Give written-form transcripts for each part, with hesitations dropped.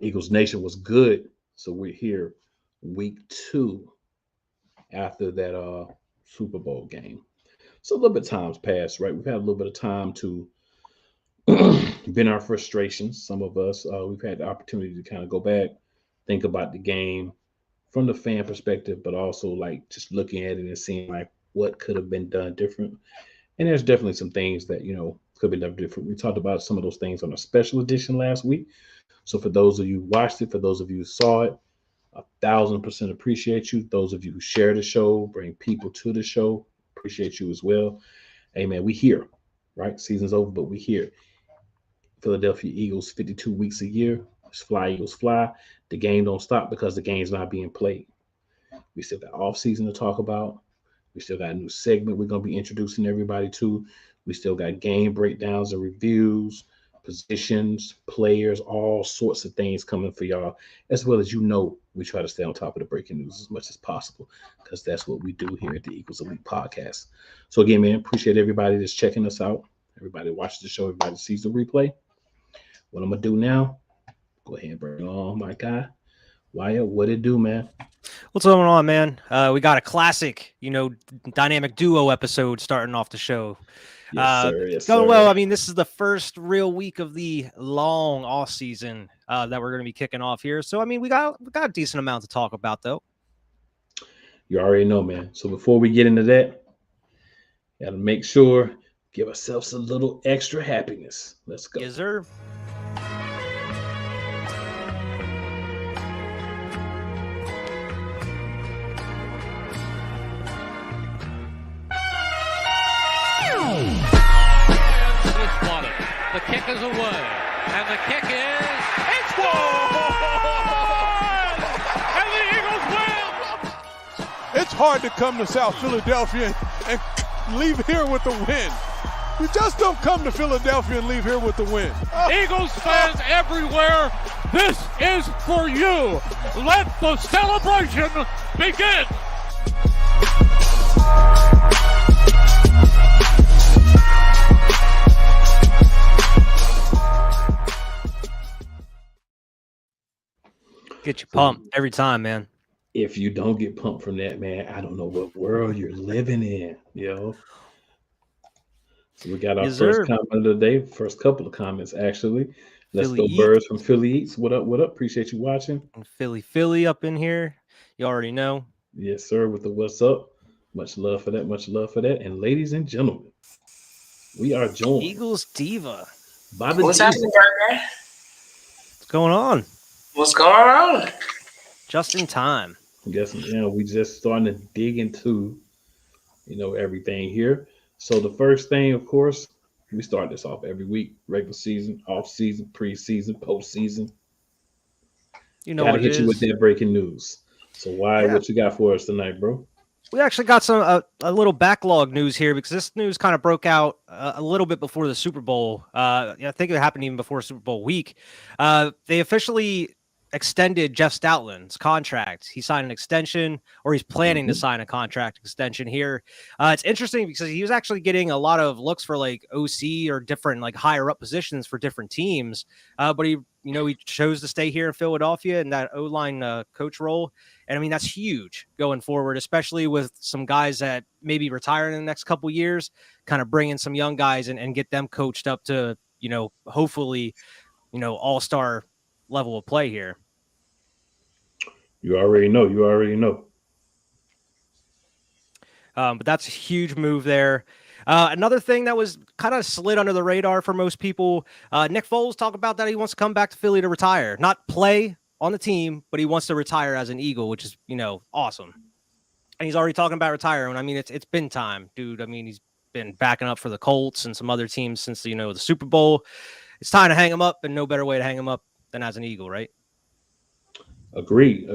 Eagles Nation was good. So we're here week 2 after that Super Bowl game. So a little bit of time's passed, right? We've had a little bit of time to been our frustrations. Some of us, we've had the opportunity to kind of go back, think about the game from the fan perspective, but also like just looking at it and seeing like what could have been done different. And there's definitely some things that, could have been done different. We talked about some of those things on a special edition last week. So for those of you who watched it, for those of you who saw it, 1,000% appreciate you. Those of you who share the show, bring people to the show, appreciate you as well. Hey man, we here, right? Season's over, but we here. Philadelphia Eagles, 52 weeks a year. Just fly, Eagles, fly. The game don't stop because the game's not being played. We still got offseason to talk about. We still got a new segment we're going to be introducing everybody to. We still got game breakdowns and reviews, positions, players, all sorts of things coming for y'all. As well as we try to stay on top of the breaking news as much as possible because that's what we do here at the Eagles Elite Podcast. So again, man, appreciate everybody that's checking us out. Everybody watches the show. Everybody sees the replay. What I'm going to do now, go ahead and bring on my guy. Wyatt, what it do, man? What's going on, man? We got a classic, dynamic duo episode starting off the show. Yes, sir. Yes, going sir. well. I mean, this is the first real week of the long off season that we're going to be kicking off here. So, I mean, we got a decent amount to talk about, though. You already know, man. So before we get into that, gotta make sure, give ourselves a little extra happiness. Let's go. Yes, sir. The kick is away, and the kick it's good! And the Eagles win! It's hard to come to South Philadelphia and leave here with the win. You just don't come to Philadelphia and leave here with the win. Eagles fans everywhere, this is for you. Let the celebration begin. Get you pumped every time, man. If you don't get pumped from that, man, I don't know what world you're living in, So we got our first comment of the day, first couple of comments, actually. Let's Philly go Birds from Philly Eats. What up, what up? Appreciate you watching. Philly up in here. You already know. Yes, sir, with the what's up. Much love for that, much love for that. And ladies and gentlemen, we are joined. Eagles Diva. What's happening, Burger? What's going on? What's going on? Just in time. I guess, we just starting to dig into, everything here. So the first thing, of course, we start this off every week. Regular season, off season, preseason, postseason. Gotta hit you with that breaking news. So what you got for us tonight, bro? We actually got some a little backlog news here because this news kind of broke out a little bit before the Super Bowl. I think it happened even before Super Bowl week. They officially extended Jeff Stoutland's contract. He signed an extension, or he's planning to sign a contract extension here. It's interesting because he was actually getting a lot of looks for like OC or different like higher up positions for different teams. But he chose to stay here in Philadelphia in that O-line coach role. And I mean, that's huge going forward, especially with some guys that maybe retire in the next couple of years, kind of bring in some young guys and get them coached up to, hopefully, all-star level of play here. You already know. But that's a huge move there. Another thing that was kind of slid under the radar for most people, Nick Foles talked about that he wants to come back to Philly to retire, not play on the team, but he wants to retire as an Eagle, which is, awesome. And he's already talking about retiring. I mean, it's been time, dude. I mean, he's been backing up for the Colts and some other teams since, the Super Bowl. It's time to hang him up, and no better way to hang him up than as an Eagle, right? Agreed.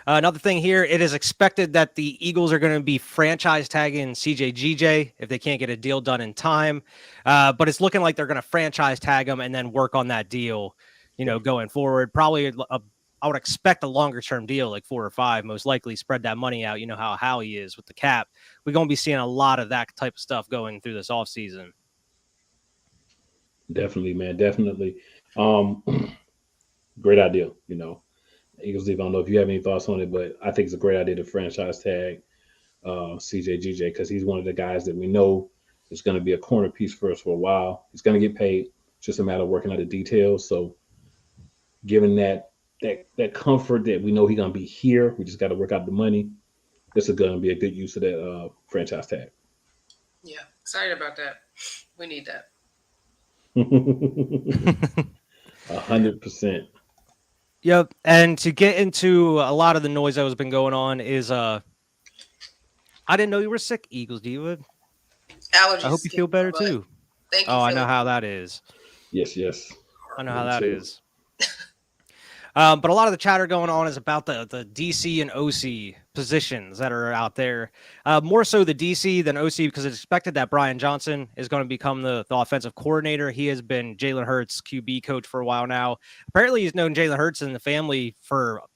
Another thing here, it is expected that the Eagles are going to be franchise tagging CJGJ if they can't get a deal done in time. But it's looking like they're going to franchise tag him and then work on that deal, going forward. Probably, I would expect a longer-term deal, like 4 or 5, most likely spread that money out. You know how he is with the cap. We're going to be seeing a lot of that type of stuff going through this offseason. Definitely, man. Definitely. Um, great idea. Eagles League. I don't know if you have any thoughts on it, but I think it's a great idea to franchise tag CJGJ because he's one of the guys that we know is going to be a corner piece for us for a while. He's going to get paid. It's just a matter of working out the details. So, given that comfort that we know he's going to be here, we just got to work out the money. This is going to be a good use of that franchise tag. Yeah, excited about that. We need that. 100%. Yep. And to get into a lot of the noise that has been going on is I didn't know you were sick, Eagles Diva. Allergies. I hope you feel better too. Thank you. Oh, I know how that is. Yes. I know how that is. But a lot of the chatter going on is about the DC and OC positions that are out there. More so the DC than OC because it's expected that Brian Johnson is going to become the offensive coordinator. He has been Jalen Hurts' QB coach for a while now. Apparently, he's known Jalen Hurts and the family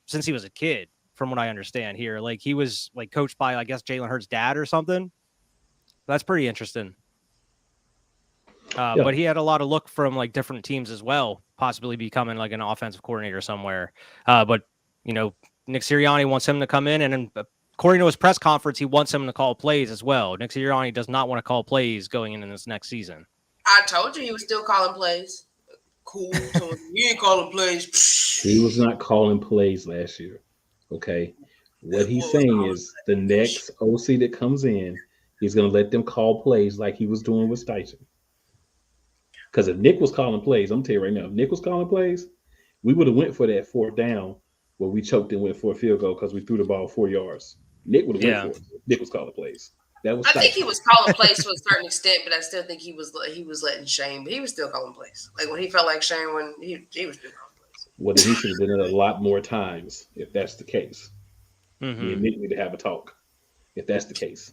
since he was a kid, from what I understand here. Like he was like coached by, I guess, Jalen Hurts' dad or something. That's pretty interesting. But he had a lot of look from like different teams as well, possibly becoming like an offensive coordinator somewhere. But Nick Sirianni wants him to come in, and according to his press conference, he wants him to call plays as well. Nick Sirianni does not want to call plays going into this next season. I told you he was still calling plays. Cool. He ain't calling plays. He was not calling plays last year. Okay. What he's saying is the next OC that comes in, he's going to let them call plays like he was doing with Steichen. Because if Nick was calling plays, I'm telling you right now, if Nick was calling plays, we would have went for that fourth down where we choked and went for a field goal because we threw the ball 4 yards. Nick would have went for it. Nick was calling plays. That was. I think he was calling plays to a certain extent, but I still think he was letting Shane. But he was still calling plays. Like when he felt like Shane, when he was still calling plays. Well, then he should have done it a lot more times if that's the case. Mm-hmm. Me and Nick need to have a talk if that's the case.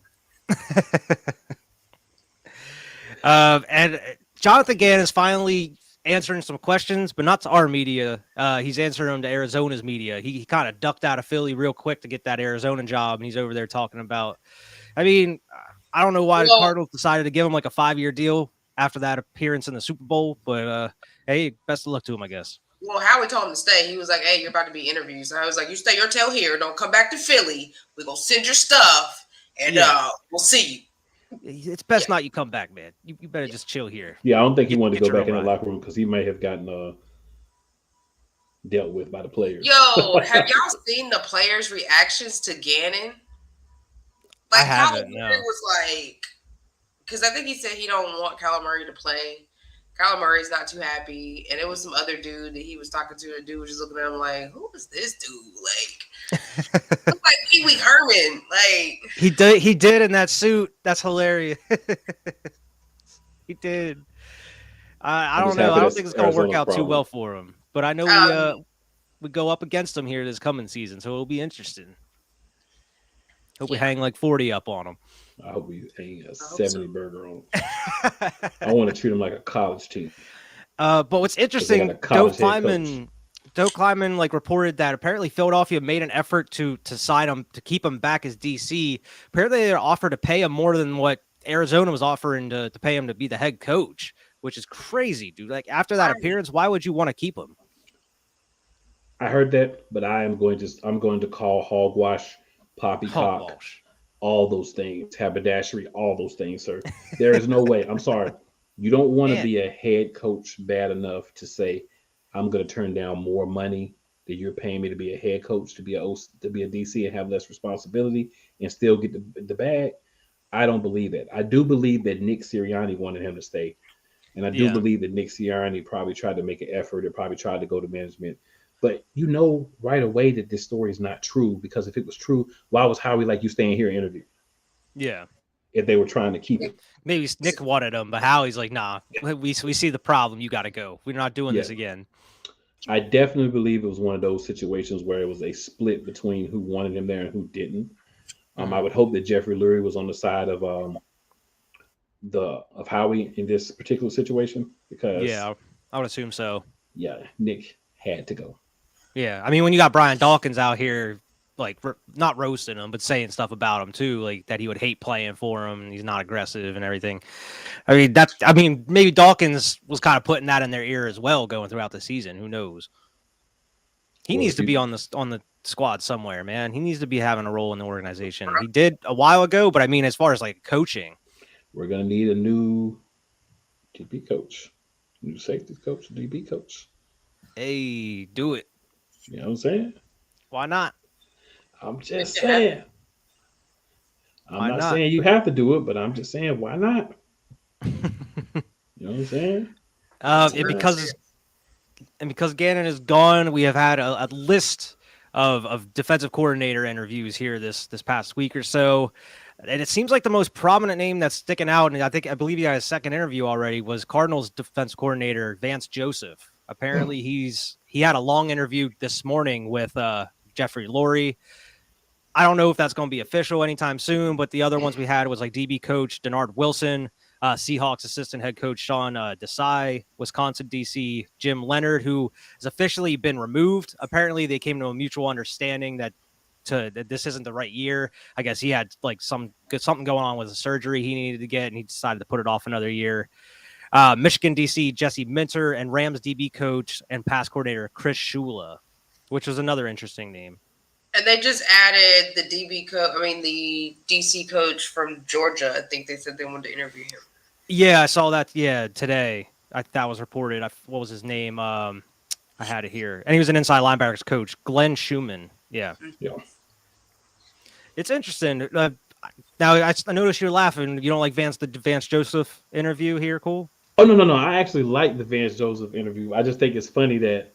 And Jonathan Gann is finally answering some questions, but not to our media. He's answering them to Arizona's media. He kind of ducked out of Philly real quick to get that Arizona job, and he's over there talking about. I mean, I don't know why the Cardinals decided to give him like a 5-year deal after that appearance in the Super Bowl, but hey, best of luck to him, I guess. Well, Howie told him to stay. He was like, "Hey, you're about to be interviewed." So I was like, "You stay your tail here. Don't come back to Philly. We're gonna send your stuff, and we'll see you." It's best not you come back, man. You better just chill here. Yeah, I don't think he wanted to go back in the locker room because he may have gotten dealt with by the players. Yo, have y'all seen the players' reactions to Gannon? Like, I haven't. No. It was like, because I think he said he don't want Kyler Murray to play. Kyler Murray's not too happy, and it was some other dude that he was talking to. The dude was just looking at him like, "Who is this dude?" Like, like Pee Wee Herman. Like he did in that suit. That's hilarious. He did. I don't know. I don't think it's going to work out too well for him. But I know we go up against him here this coming season, so it'll be interesting. Hope we hang like 40 up on him. I hope we hang a 70 burger on him. I want to treat him like a college team. But what's interesting, Doe Kleiman like reported that apparently Philadelphia made an effort to sign him, to keep him back as DC. Apparently they offered to pay him more than what Arizona was offering to pay him to be the head coach, which is crazy, dude. Like after that appearance, why would you want to keep him? I heard that, but I'm going to call hogwash, poppycock, all those things, haberdashery, all those things, sir. There is no way. I'm sorry. You don't want to be a head coach bad enough to say, I'm going to turn down more money that you're paying me to be a head coach, to be a DC and have less responsibility and still get the bag. I don't believe that. I do believe that Nick Sirianni wanted him to stay. And I do believe that Nick Sirianni probably tried to make an effort or probably tried to go to management. But you know right away that this story is not true, because if it was true, why was Howie like, you staying here and interview? Yeah. If they were trying to keep it. Maybe Nick wanted him, but Howie's like, nah, we see the problem. You got to go. We're not doing this again. I definitely believe it was one of those situations where it was a split between who wanted him there and who didn't. I would hope that Jeffrey Lurie was on the side of Howie in this particular situation, because I would assume so. Yeah, Nick had to go. Yeah, I mean, when you got Brian Dawkins out here like not roasting him, but saying stuff about him too, like that he would hate playing for him. And he's not aggressive and everything. I mean, maybe Dawkins was kind of putting that in their ear as well, going throughout the season. Who knows? He Well, needs if to be you, on the squad somewhere, man. He needs to be having a role in the organization. He did a while ago, but I mean, as far as like coaching, we're gonna need a new DB coach, new safety coach, DB coach. hey, do it. You know what I'm saying? Why not? I'm just saying. I'm Why not not? saying you have to do it, but I'm just saying why not? You know what I'm saying? And because Gannon is gone, we have had a list of defensive coordinator interviews here this past week or so. And it seems like the most prominent name that's sticking out, and I believe he had a second interview already, was Cardinals defense coordinator Vance Joseph. Apparently he had a long interview this morning with Jeffrey Lurie. I don't know if that's going to be official anytime soon, but the other ones we had was like DB coach Denard Wilson, Seahawks assistant head coach Sean Desai, Wisconsin DC Jim Leonard, who has officially been removed. Apparently, they came to a mutual understanding that this isn't the right year. I guess he had like something going on with a surgery he needed to get, and he decided to put it off another year. Michigan DC Jesse Minter, and Rams DB coach and pass coordinator Chris Shula, which was another interesting name. And they just added the the DC coach from Georgia. I think they said they wanted to interview him. Yeah, I saw that. Yeah, today that was reported. What was his name? I had it here, and he was an inside linebackers coach, Glenn Schumann. Yeah, it's interesting. Now I noticed you're laughing. You don't like the Vance Joseph interview here? Cool. Oh no! I actually like the Vance Joseph interview. I just think it's funny that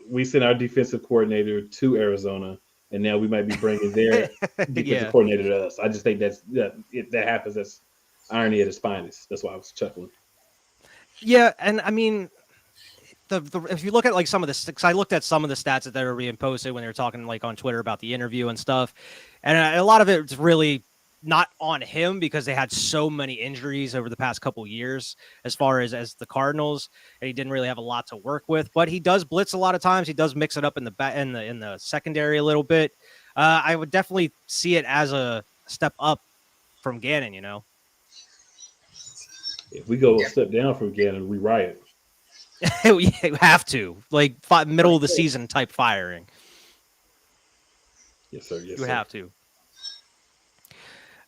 we sent our defensive coordinator to Arizona, and now we might be bringing their defensive coordinator to us. I just think that happens. That's irony at its finest. That's why I was chuckling. Yeah, and I mean, if you look at like some of the stats, I looked at some of the stats that they were being posted when they were talking like on Twitter about the interview and stuff, and a lot of it's really not on him because they had so many injuries over the past couple of years as far as the Cardinals, and he didn't really have a lot to work with, but he does blitz a lot of times. He does mix it up in the secondary a little bit. I would definitely see it as a step up from Gannon, you know. If we go a step down from Gannon, we riot. You have to, like, middle of the season type firing. Yes, sir. You have to.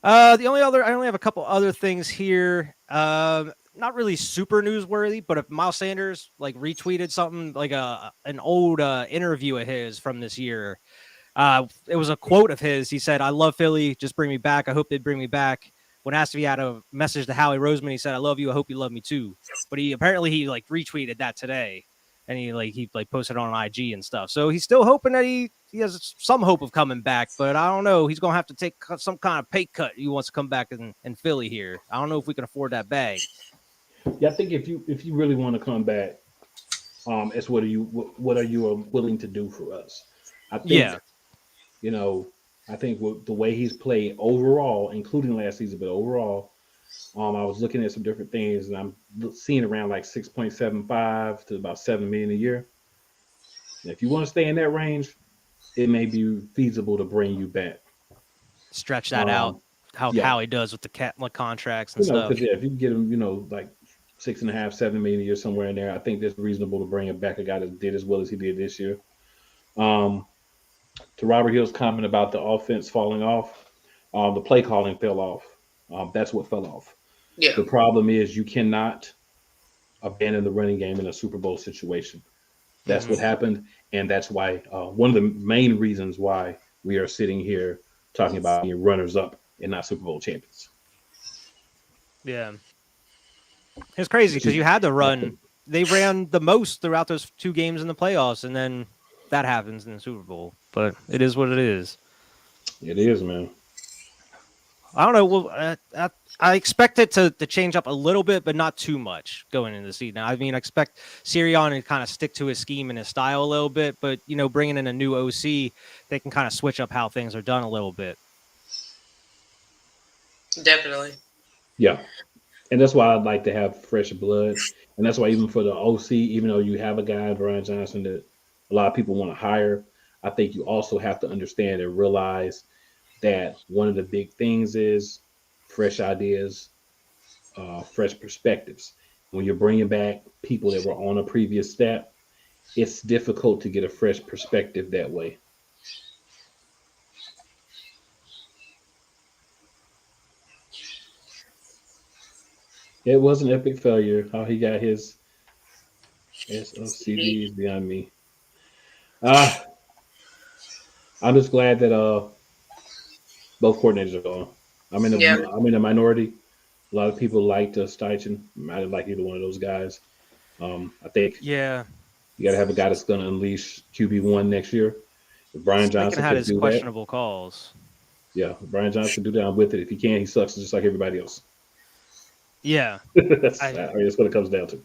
I only have a couple other things here. Not really super newsworthy, but if Miles Sanders like retweeted something like an old interview of his from this year. It was a quote of his. He said, "I love Philly. Just bring me back. I hope they'd bring me back." When asked if he had a message to Howie Roseman, he said, "I love you. I hope you love me too." But he retweeted that today, and he posted on IG and stuff. So he's still hoping that he has some hope of coming back. But I don't know. He's gonna have to take some kind of pay cut. He wants to come back in Philly here. I don't know if we can afford that bag. Yeah, I think if you really want to come back, it's what are you willing to do for us? I think, I think the way he's played overall, including last season, but overall, I was looking at some different things, and I'm seeing around like 6.75 to about 7 million a year. And if you want to stay in that range, it may be feasible to bring you back. Stretch that out. How he does with the contracts and stuff. Because if you get him, like 6.5, 7 million a year somewhere in there, I think that's reasonable to bring him back. A guy that did as well as he did this year. To Robert Hill's comment about the offense falling off, the play calling fell off. That's what fell off. Yeah. The problem is you cannot abandon the running game in a Super Bowl situation. That's what happened, and that's why one of the main reasons why we are sitting here talking about being runners-up and not Super Bowl champions. Yeah. It's crazy because you had to run. They ran the most throughout those two games in the playoffs, and then that happens in the Super Bowl. But it is what it is. It is, man. I don't know. Well, I expect it to change up a little bit, but not too much going into the season. I mean, I expect Sirianni to kind of stick to his scheme and his style a little bit, but, bringing in a new OC, they can kind of switch up how things are done a little bit. Definitely. Yeah. And that's why I'd like to have fresh blood. And that's why even for the OC, even though you have a guy, Brian Johnson, that a lot of people want to hire, I think you also have to understand and realize that one of the big things is fresh ideas, fresh perspectives. When you're bringing back people that were on a previous step, it's difficult to get a fresh perspective that way. It was an epic failure. How he got his SOCD is beyond me. Ah, I'm just glad that both coordinators are gone. Yeah. I'm in a minority. A lot of people liked Steichen. I didn't like either one of those guys. I think Yeah, you got to have a guy that's going to unleash QB1 next year. If Brian Steichen Johnson had could his do that, questionable calls. yeah, if Brian Johnson can do that. I'm with it. If he can, he sucks just like everybody else. Yeah, That's I that's what it comes down to.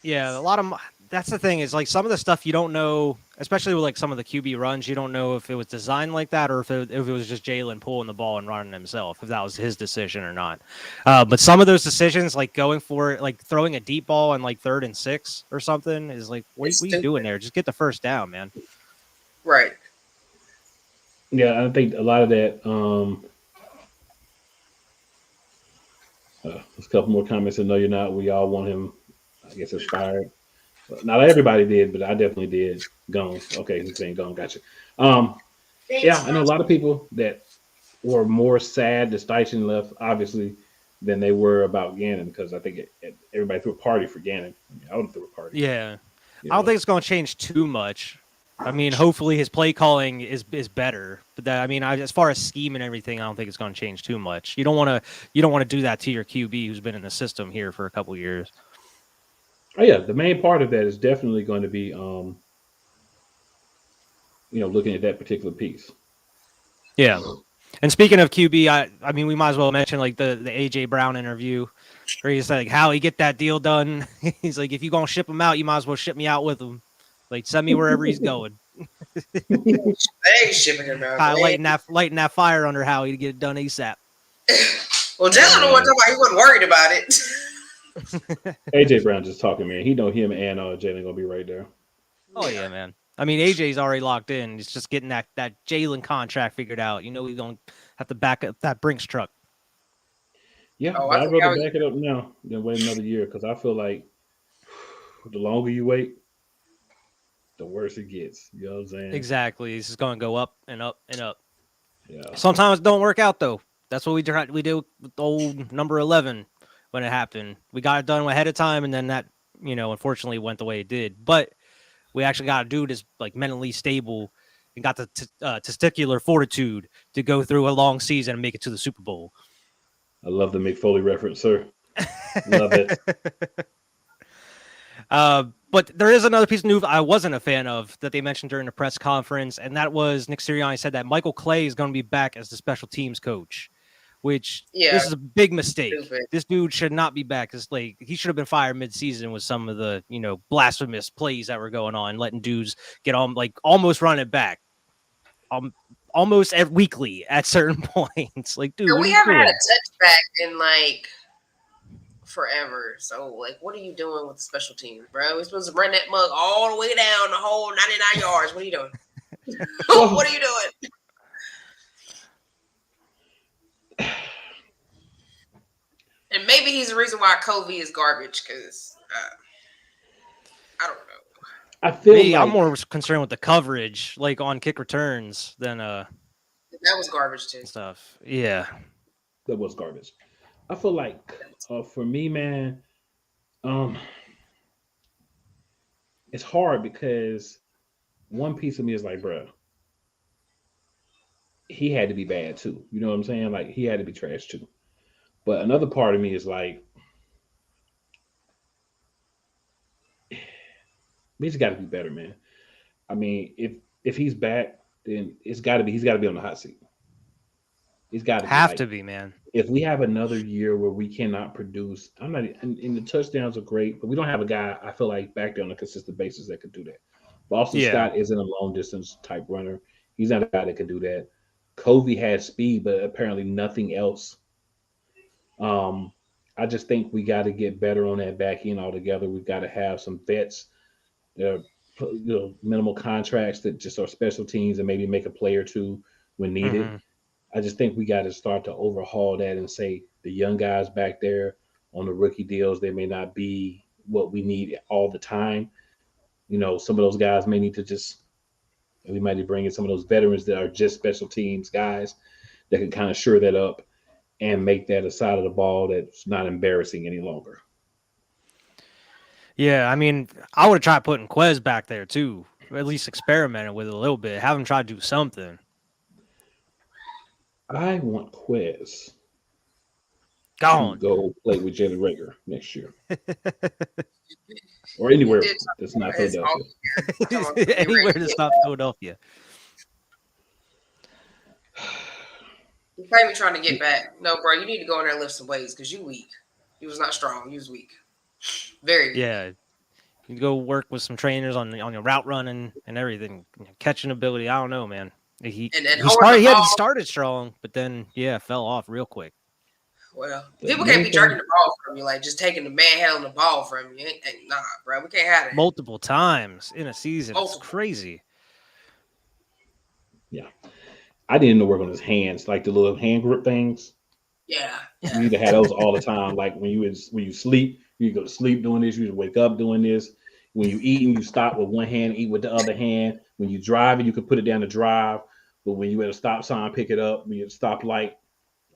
yeah, a lot of that's the thing is like some of the stuff you don't know, especially with like some of the QB runs, you don't know if it was designed like that or if it was just Jalen pulling the ball and running himself, if that was his decision or not. But some of those decisions, like going for it, like throwing a deep ball on like 3rd and 6 or something, is like, It's what are you doing stupid. there? Just get the first down, man. Right. Yeah, I think a lot of that. There's a couple more comments. No, you're not. We all want him. I guess inspired. Not everybody did, but I definitely did. Gone. Okay, he's saying gone. Gotcha. Um, yeah, I know a lot of people that were more sad that Steichen left, obviously, than they were about Gannon because I think everybody threw a party for Gannon. I mean, I would have threw a party. Yeah, You I don't know, think it's going to change too much. I mean, hopefully his play calling is better, but that I mean, as far as scheme and everything, I don't think it's going to change too much. You don't want to do that to your QB who's been in the system here for a couple years. oh yeah, the main part of that is definitely going to be, looking at that particular piece. Yeah. And speaking of QB, I mean, we might as well mention like the AJ Brown interview where he's like, "How he get that deal done?" He's like, "If you gonna ship him out, you might as well ship me out with him. Like, send me wherever he's going." They ain't shipping him out. Kind of lighting that fire under Howie to get it done ASAP. Well, Jalen don't want to talk about. He wasn't worried about it. AJ Brown just talking, man. He know him and Jalen gonna be right there. Oh yeah, man. I mean, AJ's already locked in. He's just getting that Jalen contract figured out. You know, he's gonna have to back up that Brinks truck. Yeah, Oh, but I I'd think rather Howie. back it up now than wait another year because I feel like the longer you wait, the worse it gets. You know what I'm saying? Exactly. He's just gonna go up and up and up. Yeah. Sometimes it don't work out though. That's what we do with the old number 11 when it happened. We got it done ahead of time, and then that unfortunately went the way it did. But we actually got a dude is like mentally stable and got the testicular fortitude to go through a long season and make it to the Super Bowl. I love the Mick Foley reference, sir. Love it. But there is another piece of news I wasn't a fan of that they mentioned during the press conference, and that was Nick Sirianni said that Michael Clay is going to be back as the special teams coach, which this is a big mistake. Stupid. This dude should not be back. It's like he should have been fired mid-season with some of the blasphemous plays that were going on, letting dudes get on like almost run it back, almost weekly at certain points. Like, dude, And what we are you haven't had doing? a touchback in like forever. So, like, what are you doing with the special teams, bro? We're supposed to run that mug all the way down the whole 99 yards. What are you doing? What are you doing? And maybe he's the reason why Covey is garbage because I don't know. I feel Me, like I'm more concerned with the coverage, like on kick returns, than That was garbage too. stuff. Yeah. that was garbage. I feel like for me, man, um, it's hard because one piece of me is like, bro, he had to be bad too. You know what I'm saying? Like he had to be trash too. But another part of me is like, he's got to be better, man. I mean, if he's back, then he's got to be on the hot seat. He's got to be Have like to be, man. if we have another year where we cannot produce. I'm not, and the touchdowns are great, but we don't have a guy I feel like back there on a consistent basis that could do that. Boston Yeah. Scott isn't a long distance type runner. He's not a guy that can do that. Covey has speed, but apparently nothing else. Um, I just think we got to get better on that back end altogether. We've got to have some vets that are minimal contracts that just are special teams and maybe make a play or two when needed. Mm-hmm. I just think we got to start to overhaul that and say the young guys back there on the rookie deals, they may not be what we need all the time. Some of those guys may need to just, we might be bringing some of those veterans that are just special teams guys that can kind of shore that up and make that a side of the ball that's not embarrassing any longer. Yeah, I mean, I would have tried putting Quez back there too, or at least experimenting with it a little bit. Have him try to do something. I want Quez to Gone. go play with Jalen Rager next year. Or anywhere that's not Philadelphia. Anywhere that's not Philadelphia. You probably trying to get back. No, bro, you need to go in there and lift some weights because you weak. You was not strong. You was weak. Very weak. Yeah. You go work with some trainers on your route running and everything. Catching ability. I don't know, man. He started strong, but then fell off real quick. Well, people can't be jerking the ball from you, like just taking the manhandling the ball from you. Nah, bro, we can't have it. Multiple times in a season. It's crazy. Yeah. I didn't know work on his hands, like the little hand grip things. Yeah. You need to have those all the time. Like when you sleep, you go to sleep doing this, you wake up doing this. When you eat and you stop with one hand, eat with the other hand. When you drive, you can put it down to drive. But when you at a stop sign, pick it up. When you at a stoplight,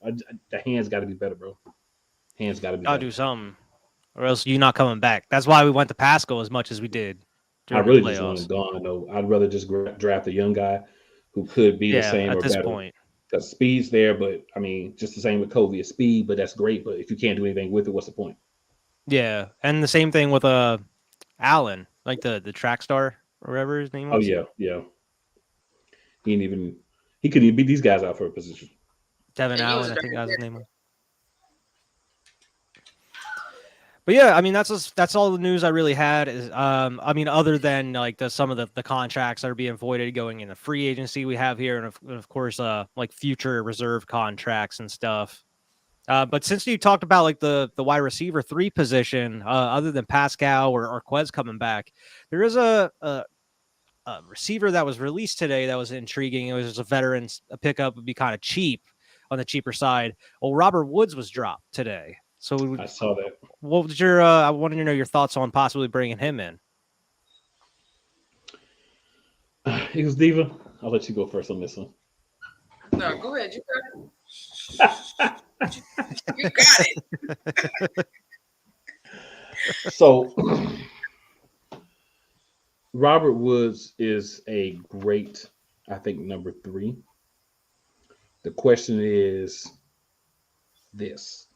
the hands got to be better, bro. Hands got to be. I'll do something, or else you're not coming back. That's why we went to Pascal as much as we did. I really just want him gone, though. I'd rather just draft a young guy who could be the same at or this better. point. Because speed's there, but I mean, just the same with Covey. It's speed, but that's great. But if you can't do anything with it, what's the point? Yeah, and the same thing with Allen, like the track star or whatever his name was. Oh yeah. He couldn't even beat these guys out for a position. Devin Allen, I think that was his name. But yeah, I mean that's all the news I really had. Is I mean, other than like some of the contracts that are being voided going into free agency we have here, and of course like future reserve contracts and stuff. But since you talked about like the wide receiver 3 position, other than Pascal or Quez coming back, there is a receiver that was released today that was intriguing. It was just a veteran, a pickup would be kind of cheap on the cheaper side. Well, Robert Woods was dropped today. So I saw that. What was your? I wanted to know your thoughts on possibly bringing him in. Eagles Diva, I'll let you go first on this one. No, go ahead. You got it. You got it. So, Robert Woods is a great, I think, number 3. The question is this.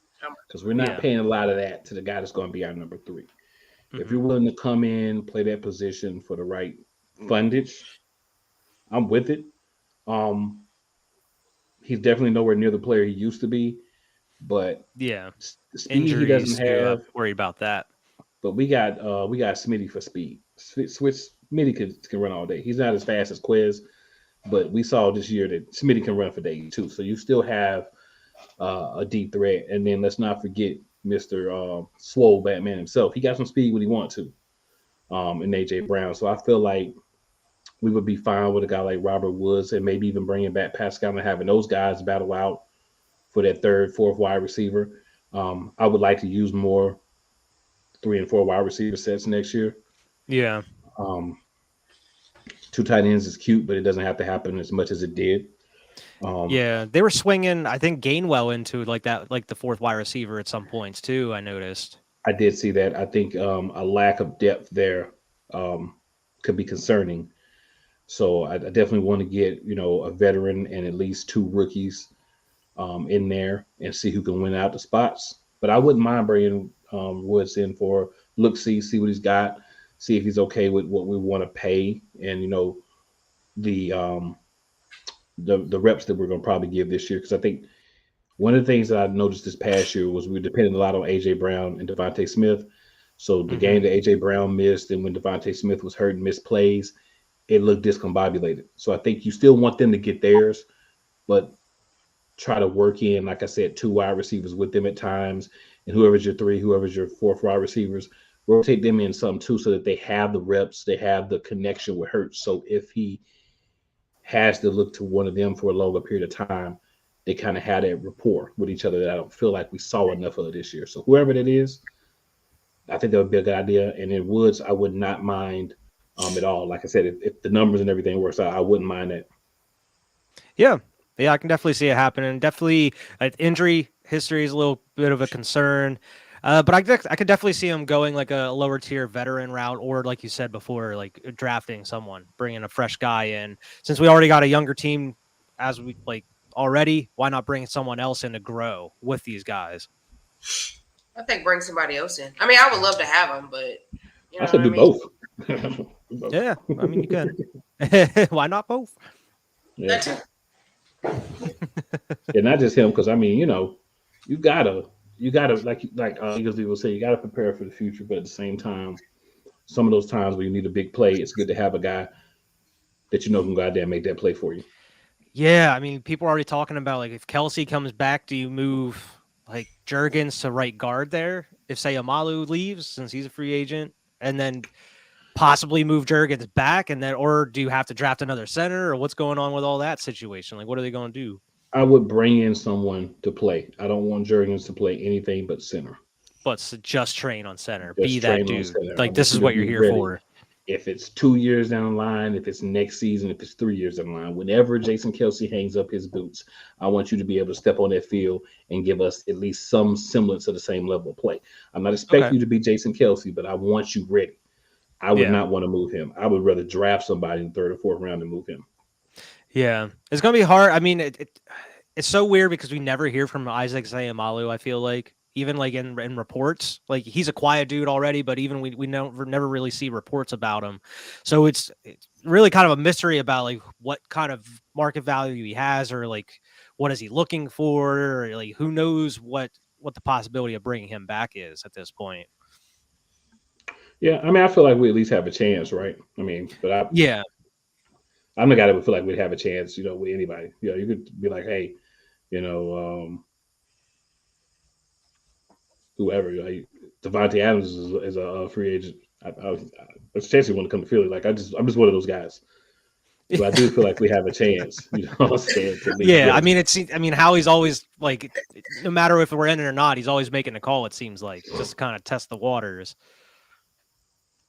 Because we're not paying a lot of that to the guy that's going to be our number 3. Mm-hmm. If you're willing to come in, play that position for the right fundage, I'm with it. He's definitely nowhere near the player he used to be, but the speed injuries, he doesn't have. Worried about that. But we got Smitty for speed. Smitty can run all day. He's not as fast as Quez, but we saw this year that Smitty can run for days too. So you still have a deep threat. And then let's not forget Mr. Swole Batman himself. He got some speed when he wants to, in AJ Brown. So I feel like we would be fine with a guy like Robert Woods and maybe even bringing back Pascal and having those guys battle out for that 3rd, 4th wide receiver. I would like to use more 3 and 4 wide receiver sets next year. Yeah. 2 tight ends is cute, but it doesn't have to happen as much as it did. They were swinging, I think, Gainwell into like that, like the 4th wide receiver at some points too. I noticed. I did see that. I think a lack of depth there could be concerning. So I definitely want to get a veteran and at least 2 rookies in there and see who can win out the spots. But I wouldn't mind bringing Woods in for see what he's got, see if he's okay with what we want to pay, and the reps that we're going to probably give this year. Because I think one of the things that I noticed this past year was we were depending a lot on AJ Brown and Devontae Smith. So the game that AJ Brown missed, and when Devontae Smith was hurt and missed plays, it looked discombobulated. So I think you still want them to get theirs, but try to work in, like I said, 2 wide receivers with them at times, and whoever's your 3, whoever's your 4th wide receivers, rotate them in some too, so that they have the reps, they have the connection with Hurts. So if he has to look to one of them for a longer period of time, they kind of had that rapport with each other that I don't feel like we saw enough of this year. So whoever that is, I think that would be a good idea. And in Woods, I would not mind at all. Like I said, if the numbers and everything works out, I wouldn't mind that. Yeah. Yeah, I can definitely see it happening. Definitely, injury history is a little bit of a concern. But I could definitely see him going like a lower tier veteran route, or like you said before, like drafting someone, bringing a fresh guy in. Since we already got a younger team, as we like already, why not bring someone else in to grow with these guys? I think bring somebody else in. I mean, I would love to have them, but you know I said what I do mean? both. Do both. Yeah, I mean you can. Why not both? Yeah. That too. Yeah, not just him, because I mean, you gotta like Eagles people say, you gotta prepare for the future, but at the same time, some of those times where you need a big play, it's good to have a guy that you know can go out there and make that play for you. Yeah, I mean, people are already talking about like if Kelsey comes back, do you move like Jurgens to right guard there? If say Amalu leaves since he's a free agent, and then possibly move Jurgens back, and then or do you have to draft another center, or what's going on with all that situation? Like, what are they going to do? I would bring in someone to play. I don't want Jurgens to play anything but center. But just train on center, be Just that train on dude. center. I Like this want you is to what you're be here ready. for. If it's 2 years down the line, if it's next season, if it's 3 years down the line, whenever Jason Kelsey hangs up his boots, I want you to be able to step on that field and give us at least some semblance of the same level of play. I'm not expecting Okay. you to be Jason Kelsey, but I want you ready. I would Yeah. not want to move him. I would rather draft somebody in the third or fourth round and move him. Yeah, it's gonna be hard. I mean, it's so weird because we never hear from Isaac Sayamalu. I feel like even like in reports, like he's a quiet dude already, but even we never really see reports about him. So it's really kind of a mystery about like what kind of market value he has, or like what is he looking for, or like who knows what the possibility of bringing him back is at this point. Yeah, I mean, I feel like we at least have a chance, right? I mean, but Yeah, I'm the guy that would feel like we'd have a chance, with anybody. You could be like, hey, you know, whoever, like Devontae Adams is a free agent. There's a chance he want to come to Philly. Like I'm just one of those guys. So I do feel like we have a chance, what I'm saying, to at least yeah. get I him. mean, Howie's always like, no matter if we're in it or not, he's always making a call. It seems like just to kind of test the waters.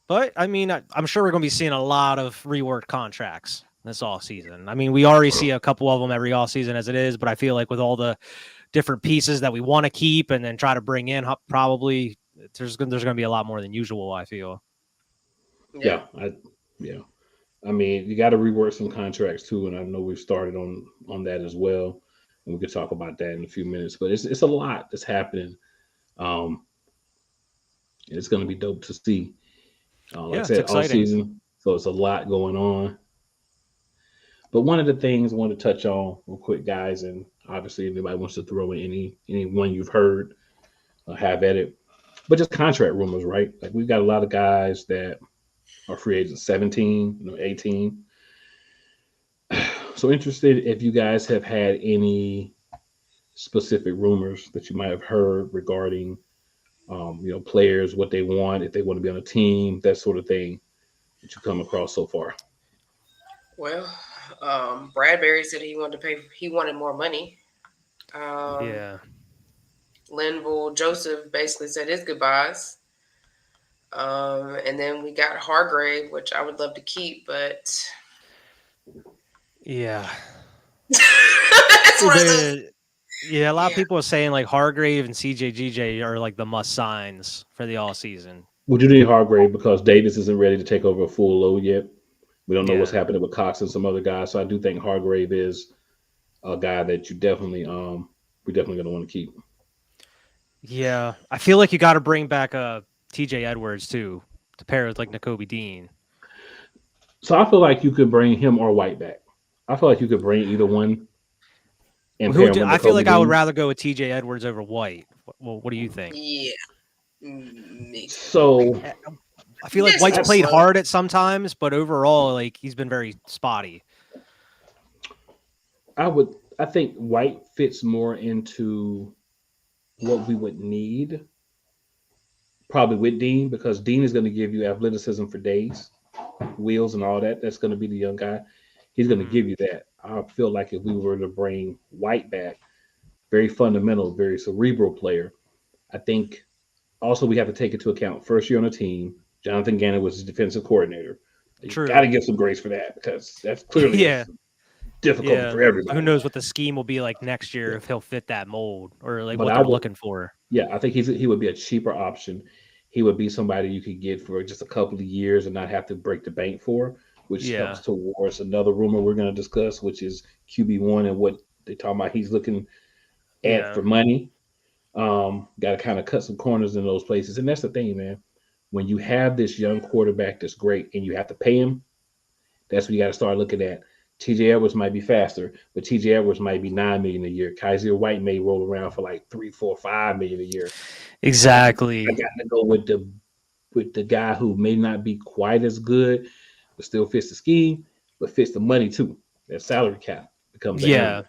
But I mean, I'm sure we're going to be seeing a lot of reworked contracts this off season. I mean, we already see a couple of them every off season as it is, but I feel like with all the different pieces that we want to keep and then try to bring in, probably there's going to be a lot more than usual. I feel. Yeah. Yeah. I mean, you got to rework some contracts too, and I know we've started on that as well, and we could talk about that in a few minutes. But it's a lot that's happening. Um, it's going to be dope to see. Like I Yeah, it's said, all exciting. season, so it's a lot going on. But one of the things I want to touch on real quick, guys, and obviously if anybody wants to throw in anyone you've heard, have at it. But just contract rumors, right? Like we've got a lot of guys that are free agents 17, 18. So interested if you guys have had any specific rumors that you might have heard regarding players, what they want, if they want to be on a team, that sort of thing that you come across so far. Well, Bradbury said he wanted more money. Yeah. Linville Joseph basically said his goodbyes. And then we got Hargrave, which I would love to keep, but Yeah. that's one of those. Yeah, a lot of Yeah. people are saying like Hargrave and CJGJ are like the must signs for the all season. Would you need Hargrave because Davis isn't ready to take over a full load yet? We don't know what's Yeah. happening with Cox and some other guys. So I do think Hargrave is a guy that you definitely we're definitely gonna want to keep. Yeah, I feel like you got to bring back TJ Edwards too to pair with like Nakobe Dean. So I feel like you could bring him or White back. I feel like you could bring either one and Who pair him do, with I feel Nakobe like I would Dean. rather go with TJ Edwards over White. Well, what do you think? Yeah. Me too. So I feel like Yes, White's played absolutely. hard at sometimes, but overall, like he's been very spotty. I think White fits more into what we would need probably with Dean, because Dean is going to give you athleticism for days, wheels and all that. That's going to be the young guy. He's going to Mhm. give you that. I feel like if we were to bring White back, very fundamental, very cerebral player, I think also we have to take into account first year on the team. Jonathan Gannon was his defensive coordinator. You got True. to give some grace for that because that's clearly a Yeah. difficulty Yeah. for Who everybody. knows what the scheme will be like next year Yeah. if he'll fit that mold or like But what I they're would, looking for. yeah, I think he would be a cheaper option. He would be somebody you could get for just a couple of years and not have to break the bank for, which helps Yeah. towards another rumor we're going to discuss, which is QB1 and what they talking about he's looking at Yeah. for money. Got to kind of cut some corners in those places, and that's the thing, man. When you have this young quarterback that's great and you have to pay him, that's when you got to start looking at. TJ Edwards might be faster, but TJ Edwards might be 9 million a year. Kaiser White may roll around for like 3, 4, 5 million a year. I Exactly. got to go with the guy who may not be quite as good, but still fits the scheme, but fits the money too. That salary cap becomes an Yeah. animal.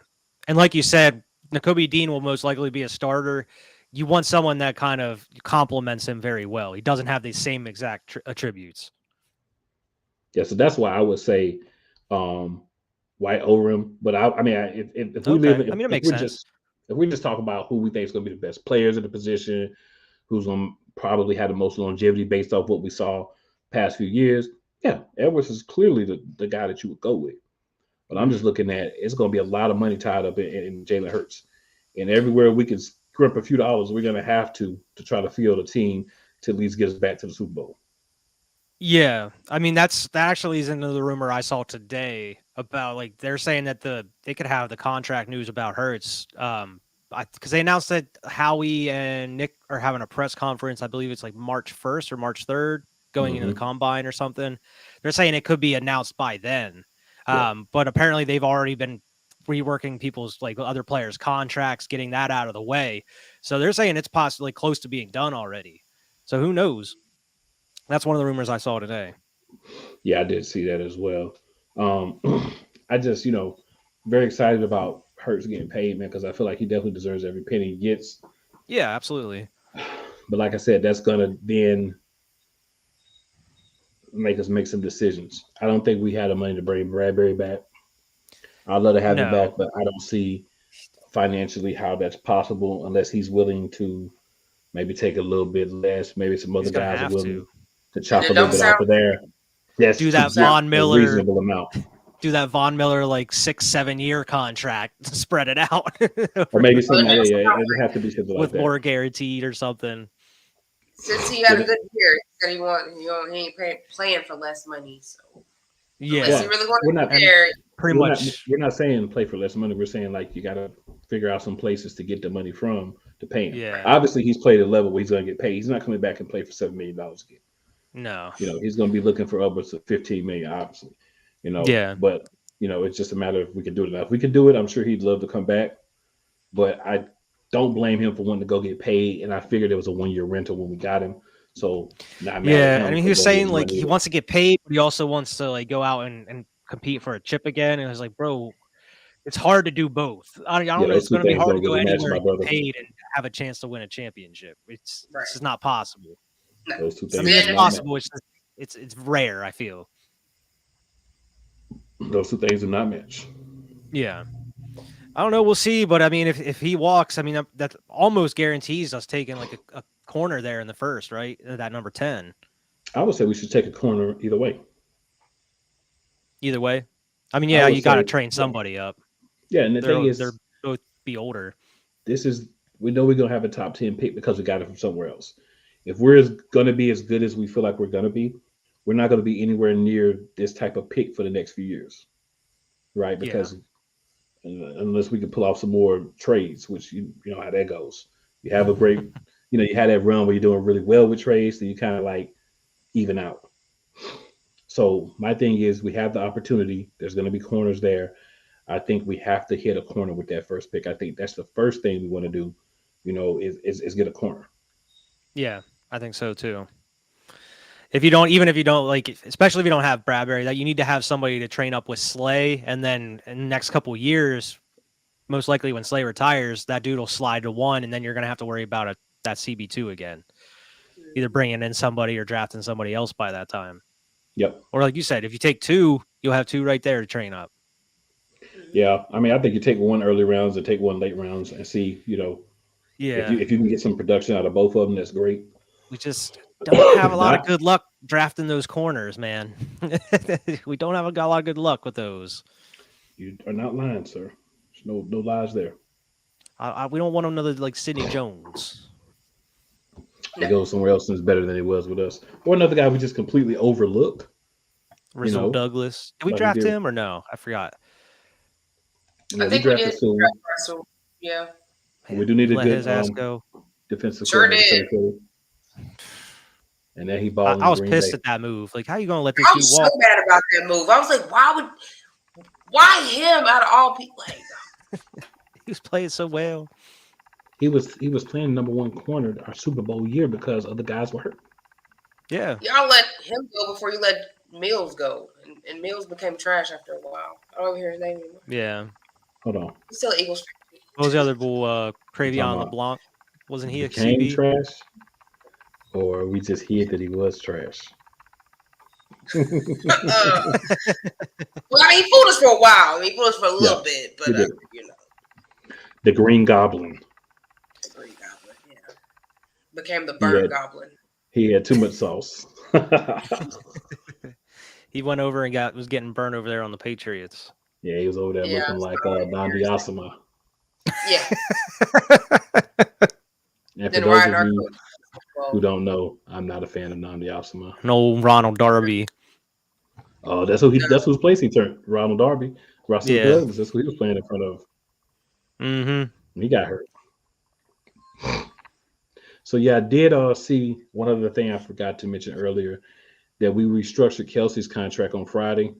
And like you said, Nakobe Dean will most likely be a starter. You want someone that kind of complements him very well. He doesn't have the same exact attributes. Yeah, so that's why I would say um, White over him. But I mean, if we live Okay. in, I mean, it makes sense. if we just talk about who we think is going to be the best players in the position, who's going to probably have the most longevity based off what we saw past few years, yeah, Edwards is clearly the guy that you would go with. But I'm just Mhm. looking at it's going to be a lot of money tied up in Jalen Hurts, and everywhere we can scrimp a few dollars, we're going to have to try to field a team to at least get us back to the Super Bowl. Yeah, I mean that actually is another rumor I saw today about like they're saying that they could have the contract news about Hurts. Because they announced that Howie and Nick are having a press conference. I believe it's like March 1st or March 3rd, going into the Mm-hmm. combine or something. They're saying it could be announced by then. Yeah. But apparently they've already been reworking people's like other players' contracts, getting that out of the way. So they're saying it's possibly close to being done already. So who knows? That's one of the rumors I saw today. Yeah, I did see that as well. Um, I just, very excited about Hurts getting paid, man, because I feel like he definitely deserves every penny he gets. Yeah, absolutely. But like I said, that's gonna then make us make some decisions. I don't think we had the money to bring Bradbury back. I'd love to have him back, No, but I don't see financially how that's possible unless he's willing to maybe take a little bit less. Maybe some other he's gonna guys are have willing to to And chop a it little don't bit sound off of there. That's do to don't that sound get Von a Miller, reasonable amount. like 6-7 year contract, spread it out Or over maybe well, it something, don't yeah, sound it would have to be something like with that. more guaranteed or something. since he had Yeah, a good year, he said he ain't playing for less money. So unless Yeah, he well, really wanted we're to not be and there, pretty we're not much, we're not saying play for less money. We're saying like you got to figure out some places to get the money from to pay him. right? yeah, Obviously, he's played at a level where he's going to get paid. He's not coming back and play for $7 million again. no, He's going to be looking for upwards of 15 million, obviously. yeah, But it's just a matter of if we can do it. Now, if we can do it, I'm sure he'd love to come back. But I don't blame him for wanting to go get paid. And I figured it was a 1 year rental when we got him, so not mad at yeah. I him mean, he for was going to saying get like money. he wants to get paid, but he also wants to like go out and compete for a chip again. And I was like, bro, it's hard to do both. I Yeah, don't know. those It's two going to be things hard to don't go really match, anywhere my and get brother. paid and have a chance to win a championship. Right. This is not possible. No. Those two I things mean, do it's Then not match. possible. It's just, it's rare. I feel. Those two things do not match. Yeah. I don't know. We'll see. But I mean, if he walks, I mean, that almost guarantees us taking like a corner there in the first, right? That number 10. I would say we should take a corner either way. Either way. I mean, I yeah, would you got say, to train yeah, somebody up. yeah. And the thing They're is, both be older. this is we know we're gonna have a top 10 pick because we got it from somewhere else. If we're gonna be as good as we feel like we're gonna be, we're not gonna be anywhere near this type of pick for the next few years, right? Yeah. Because unless we can pull off some more trades, which you know how that goes. You have a great, you had that run where you're doing really well with trades, then you kind of like even out. So my thing is, we have the opportunity. There's going to be corners there. I think we have to hit a corner with that first pick. I think that's the first thing we want to do. Is get a corner. Yeah, I think so too. Even if you don't like, especially if you don't have Bradbury, that you need to have somebody to train up with Slay, and then in the next couple of years, most likely when Slay retires, that dude will slide to 1, and then you're gonna have to worry about that CB2 again. either bringing in somebody or drafting somebody else by that time. Yep. Or like you said, if you take 2, you'll have 2 right there to train up. Yeah. I mean, I think you take one early rounds and take one late rounds and see, Yeah. if you can get some production out of both of them, that's great. We just don't have a lot of Not- good luck drafting those corners, man. We don't have a lot of good luck with those. You are not lying, sir. There's no lies there. We don't want another like Sidney Jones. He goes somewhere else and is better than he was with us. Or another guy we just completely overlook. Rizzo Douglas. Did we like we draft did. him or no? I forgot. Yeah, I think we drafted did. Sewell. So, yeah. We do need a Let good his ass go. defensive Sure coordinator. did. And then he balled. I was Green pissed Bay. at that move. Like, how you gonna let this I dude was so walk? mad about that move. I was like, why him out of all people? Like, He was playing so well. He was playing number 1 corner our Super Bowl year because other guys were hurt. Yeah. y'all let him go before you let Mills go. And Mills became trash after a while. I don't even hear his name anymore. Yeah. Hold on. He's still an Eagles fan. What was the other bull? Cravion Talking about LeBlanc. Wasn't he a Became QB? trash, or we just hid that he was trash. Well, I mean, he fooled us for a while. He fooled us for a little bit, but he did. the The Green Goblin. Green Goblin, yeah, became the Bird Goblin. He had too much sauce. He went over and was getting burned over there on the Patriots. Yeah, he was over there looking like Don Diasama. Yeah. And for Then those Ryan of you Arco. who don't know, I'm not a fan of Don Diasama. No Ronald Darby. Oh, that's whose place he turned. Ronald Darby. Russell Yeah. Douglas. That's who he was playing in front of. Mm-hmm. He got hurt. So yeah, I did see one other thing I forgot to mention earlier, that we restructured Kelsey's contract on Friday.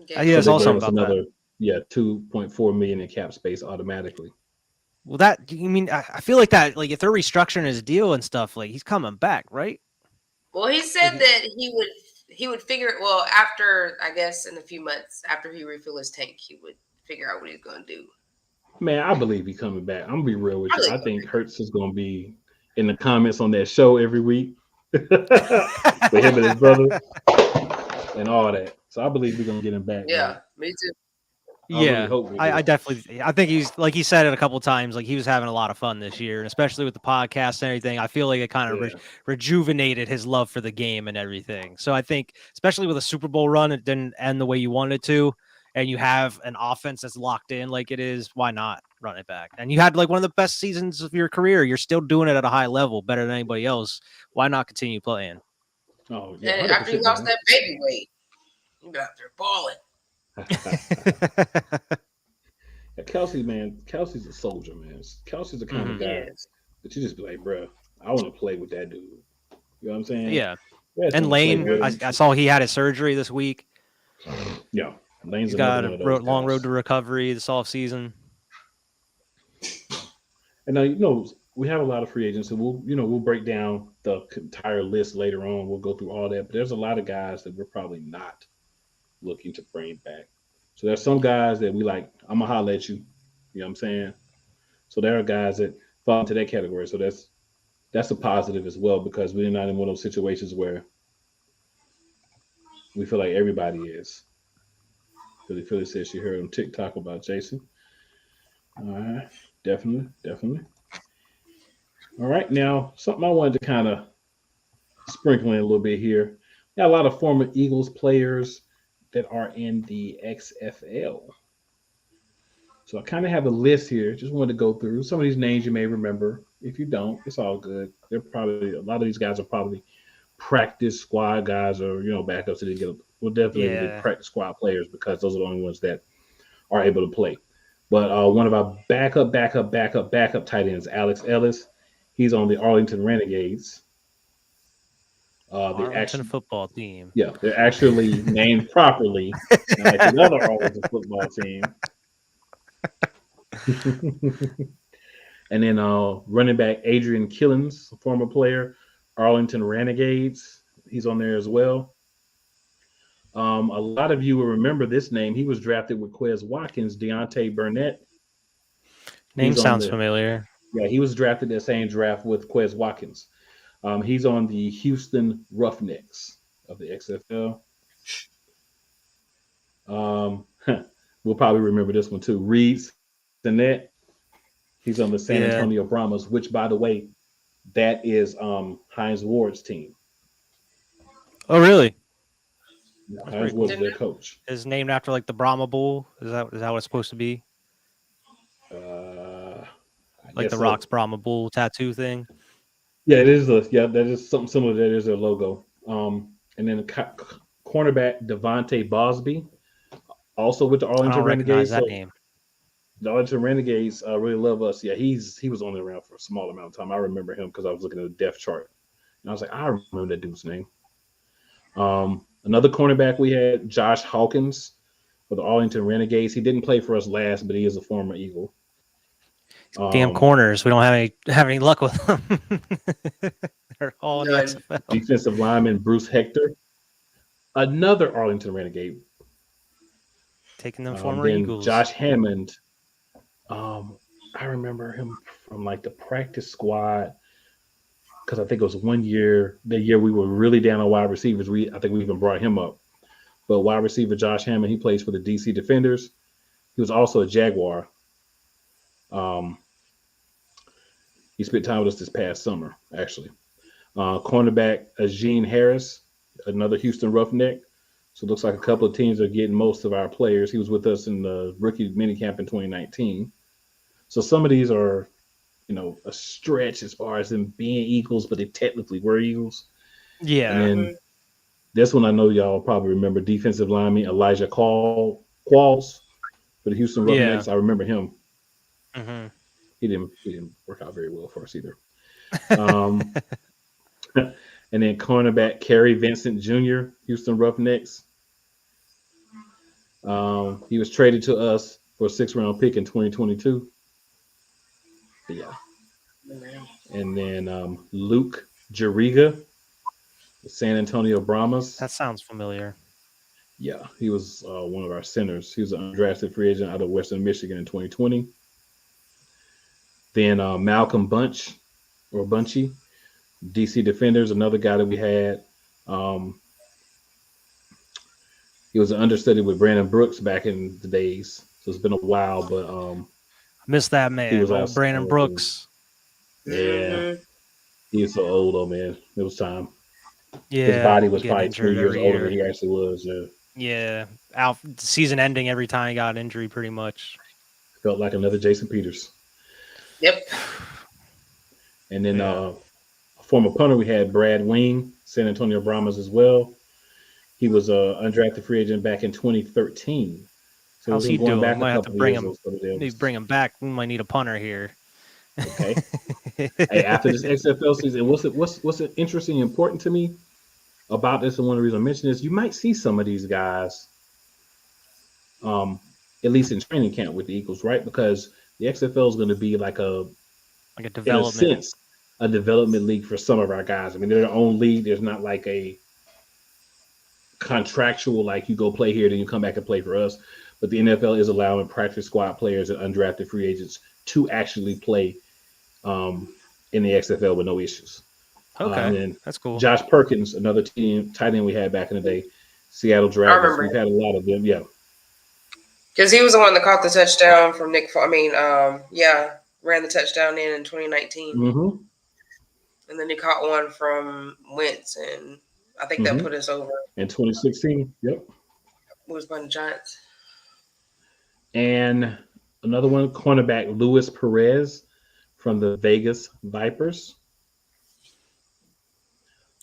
Yeah, I saw something about another, that. $2.4 million in cap space automatically. Well, I feel like that, like if they're restructuring his deal and stuff, like he's coming back, right? Well, he said that he would figure it. Well, after, I guess, in a few months after he refill his tank, he would figure out what he's going to do. Man, I believe he's coming back. I'm gonna be real with you. I think Hurts is gonna be in the comments on that show every week with him and his brother and all that. So I believe we're gonna get him back. Yeah, me too. I definitely. I think he's, like he said it a couple of times, like he was having a lot of fun this year, and especially with the podcast and everything. I feel like it kind of rejuvenated his love for the game and everything. So I think, especially with a Super Bowl run, it didn't end the way you wanted it to, and you have an offense that's locked in like it is. Why not run it back? And you had like one of the best seasons of your career. You're still doing it at a high level, better than anybody else. Why not continue playing? Oh yeah. And after he lost that baby weight, you got out there balling. Kelsey, man, Kelsey's a soldier, man. Kelsey's the kind of guy that you just be like, bro, I want to play with that dude. You know what I'm saying? Yeah. And Lane, I saw he had his surgery this week. Yeah. Lane's He's got a long road to recovery this offseason. And now, we have a lot of free agents, and we'll break down the entire list later on. We'll go through all that, but there's a lot of guys that we're probably not looking to bring back. So there's some guys that we like, I'm gonna holler at you. You know what I'm saying? So there are guys that fall into that category. So that's a positive as well, because we're not in one of those situations we feel like everybody is. Philly says she heard on TikTok about Jason. All right, definitely. All right, now something I wanted to kind of sprinkle in a little bit here. Got a lot of former Eagles players that are in the XFL. So I kind of have a list here. Just wanted to go through some of these names you may remember. If you don't, it's all good. They're probably, a lot of these guys are probably practice squad guys, or backups that we'll definitely get practice squad players, because those are the only ones that are able to play. But one of our backup tight ends, Alex Ellis, he's on the Arlington Renegades. Arlington football team. Yeah, they're actually named properly, not like another Arlington football team. And then running back Adrian Killens, a former player, Arlington Renegades. He's on there as well. A lot of you will remember this name. He was drafted with Quez Watkins, Deontay Burnett. Name sounds familiar. Yeah, he was drafted that same draft with Quez Watkins. He's on the Houston Roughnecks of the XFL. Um, we'll probably remember this one too. Reed Sinet. He's on the San Antonio Yeah. Brahmas, which, by the way, that is Heinz Ward's team. Oh, really? Yeah, That's Heinz pretty Ward's cool. their coach. Is named after like the Brahma Bull? Is that what it's supposed to be? I Like the guess Rock's so. Brahma Bull tattoo thing? Yeah, it is. That is something similar. That is their logo. And then cornerback Devontae Bosby, also with the I Arlington don't recognize Renegades. that So name. the Arlington Renegades really love us. Yeah, he was only around for a small amount of time. I remember him because I was looking at the depth chart, and I was like, I remember that dude's name. Another cornerback we had, Josh Hawkins for the Arlington Renegades. He didn't play for us last, but he is a former Eagle. Damn Um, corners. We don't have any luck with them. They're all in the None. XFL. defensive lineman Bruce Hector, another Arlington Renegade. Taking them former Then Eagles. Josh Hammond. I remember him from like the practice squad because I think it was one year, the year we were really down on wide receivers. I think we even brought him up. But wide receiver Josh Hammond, he plays for the DC Defenders. He was also a Jaguar. Um, he spent time with us this past summer, actually. Cornerback Ajeen Harris, another Houston Roughneck. So it looks like a couple of teams are getting most of our players. He was with us in the rookie minicamp in 2019. So some of these are, a stretch as far as them being Eagles, but they technically were Eagles. And Yeah. then this one I know y'all probably remember, defensive lineman Elijah Qualls for the Houston Yeah. Roughnecks. I remember him. Hmm. He didn't work out very well for us either. Um, and then cornerback Kerry Vincent Jr., Houston Roughnecks. He was traded to us for a 6th-round pick in 2022. Yeah. And then Luke Jariga, the San Antonio Brahmas. That sounds familiar. Yeah, he was one of our centers. He was an undrafted free agent out of Western Michigan in 2020. Then Malcolm Bunchy, DC Defenders, another guy that we had. Um, he was an understudy with Brandon Brooks back in the days. So it's been a while, but Miss that he man, was old Brandon outside. Brooks. Yeah, Mhm. he was so old, though, man. It was time. His Yeah, body was getting probably 20 injured years every older than year. he actually was. Yeah. Yeah, out season ending every time he got an injury, pretty much. Felt like another Jason Peters. Yep. And then Yeah. a former punter, we had Brad Wing, San Antonio Brahmas as well. He was a undrafted free agent back in 2013. So How's we've he been going doing? We back a might have to couple of bring years. him. So Maybe bring him back. We might need a punter here. okay. Hey, after this XFL season, what's interesting and important to me about this, and one of the reasons I mentioned this, you might see some of these guys, um, at least in training camp with the Eagles, right? Because the XFL is going to be like Like a in a development. sense, a development league for some of our guys. I mean, they're their own league. There's not like a contractual, like you go play here, then you come back and play for us. But the NFL is allowing practice squad players and undrafted free agents to actually play in the XFL with no issues. Okay, And then that's cool. Josh Perkins, another team tight end we had back in the day, Seattle Dragons. remember We've him. had a lot of them. Yeah. Because he was the one that caught the touchdown from Nick. Ran the touchdown in 2019, Mm-hmm. and then he caught one from Wentz, and I think that Mm-hmm. put us over. In 2016. Yep. Who was playing the Giants? And another one, cornerback Luis Perez from the Vegas Vipers.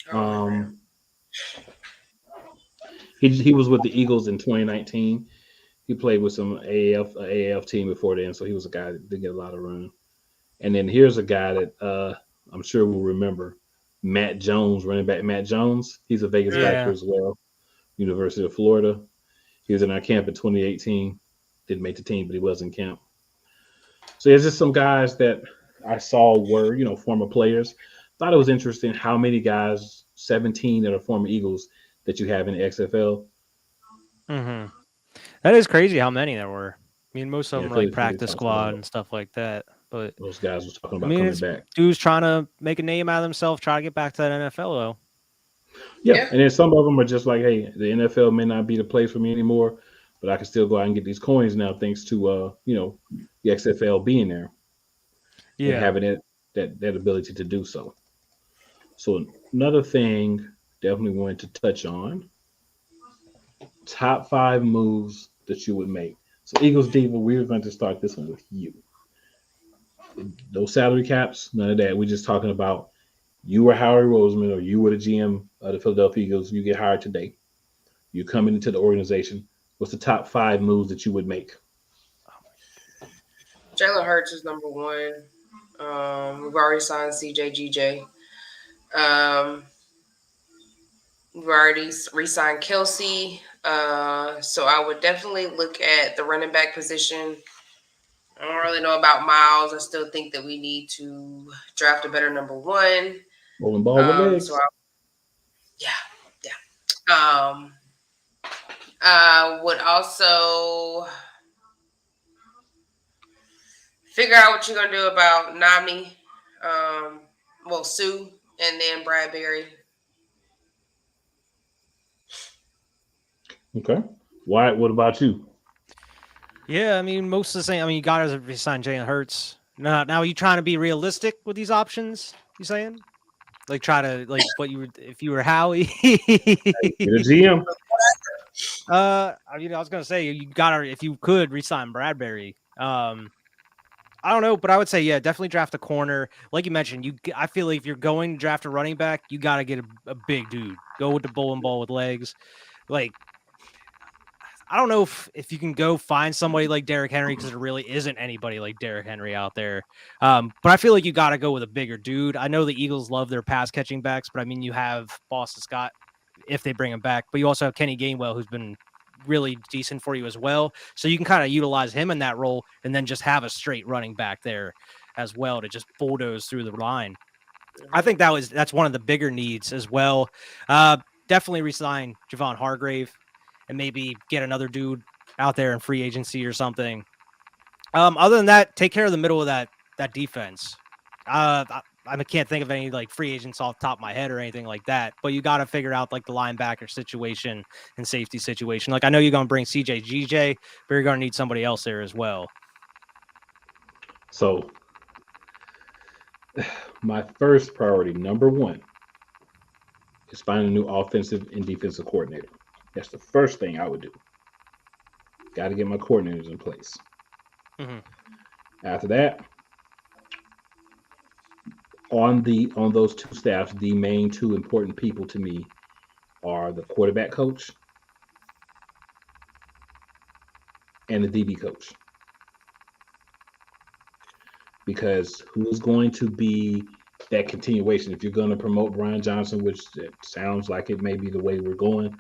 I don't remember him. He was with the Eagles in 2019. He played with some AAF team before then, so he was a guy that did get a lot of run. And then here's a guy that I'm sure we'll remember, Matt Jones, running back Matt Jones. He's a Vegas Yeah. Viper as well, University of Florida. He was in our camp in 2018. Didn't make the team, but he was in camp. So there's just some guys that I saw were, former players. Thought it was interesting how many guys, 17 that are former Eagles, that you have in the XFL. Mm-hmm. That is crazy how many there were. I mean, most of them were like pretty practice tough squad to and stuff like that. But Those guys was talking I about mean, coming it's back. dudes trying to make a name out of themselves, try to get back to that NFL though. Yeah, and then some of them are just like, hey, the NFL may not be the place for me anymore, but I can still go out and get these coins now, thanks to the XFL being there and Yeah. having that ability to do so. So another thing, definitely wanted to touch on top 5 moves that you would make. So Eagles Diva, we were going to start this one with you. No salary caps, none of that. We're just talking about you were Howie Roseman or you were the GM of the Philadelphia Eagles. You get hired today. You coming into the organization. What's the top 5 moves that you would make? Jalen Hurts is number one. We've already signed CJGJ. We've already re-signed Kelsey. So I would definitely look at the running back position. I don't really know about Miles. I still think that we need to draft a better number one. Rolling ball with legs. Yeah. Would also figure out what you're gonna do about Nami, Sue, and then Bradbury. Okay. Why? What about you? Yeah, I mean, most of the same. I mean, you got to resign Jalen Hurts. Now, are you trying to be realistic with these options? You saying? Like, try to, like, what you would, if you were Howie? You're the GM. I mean, I was going to say, you got to, if you could, resign Bradbury. I don't know, but I would say, yeah, definitely draft a corner. Like you mentioned, I feel like if you're going to draft a running back, you got to get a big dude. Go with the bowling ball with legs. Like, I don't know if you can go find somebody like Derrick Henry because there really isn't anybody like Derrick Henry out there. But I feel like you got to go with a bigger dude. I know the Eagles love their pass catching backs, but I mean, you have Boston Scott if they bring him back, but you also have Kenny Gainwell, who's been really decent for you as well. So you can kind of utilize him in that role and then just have a straight running back there as well to just bulldoze through the line. I think that's one of the bigger needs as well. Definitely resign Javon Hargrave and maybe get another dude out there in free agency or something. Other than that, take care of the middle of that defense. I can't think of any like free agents off the top of my head or anything like that, but you got to figure out like the linebacker situation and safety situation. Like I know you're going to bring CJGJ, but you're going to need somebody else there as well. So my first priority, number one, is find a new offensive and defensive coordinator. That's the first thing I would do. Got to get my coordinators in place. Mm-hmm. After that, on those two staffs, the main two important people to me are the quarterback coach and the DB coach. Because who's going to be that continuation? If you're going to promote Brian Johnson, which it sounds like it may be the way we're going,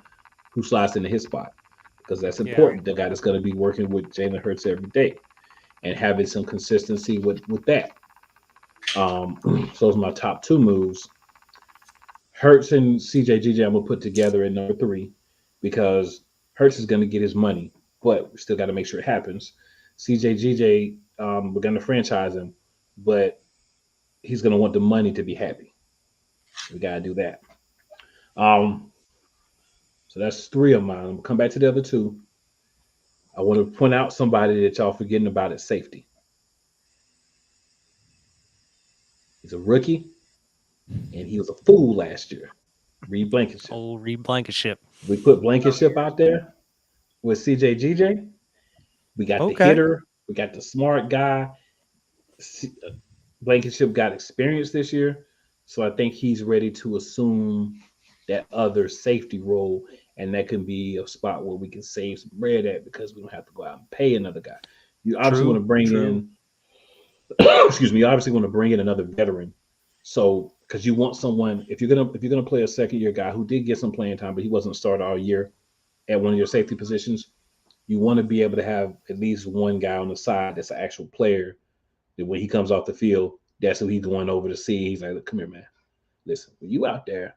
who slides into his spot? Because that's important. The guy that's going to be working with Jalen Hurts every day and having some consistency with that. So those are my top 2 moves. Hurts and CJGJ I'm going to put together in number 3 because Hurts is going to get his money, but we still got to make sure it happens. CJGJ, we're going to franchise him, but he's going to want the money to be happy. We got to do that. So that's 3 of mine. I'm going to come back to the other 2. I want to point out somebody that y'all forgetting about at safety. He's a rookie, and he was a fool last year. Reed Blankenship. Oh, Reed Blankenship. We put Blankenship out there with CJGJ. We got the hitter. We got the smart guy. Blankenship got experience this year, so I think he's ready to assume that other safety role, and that can be a spot where we can save some bread at because we don't have to go out and pay another guy. You obviously want to bring in, excuse me, you obviously want to bring in another veteran. So because you want someone, if you're gonna play a second year guy who did get some playing time, but he wasn't started all year at one of your safety positions, you want to be able to have at least one guy on the side that's an actual player that when he comes off the field, that's who he's going over to see. He's like, look, come here, man. Listen, when you out there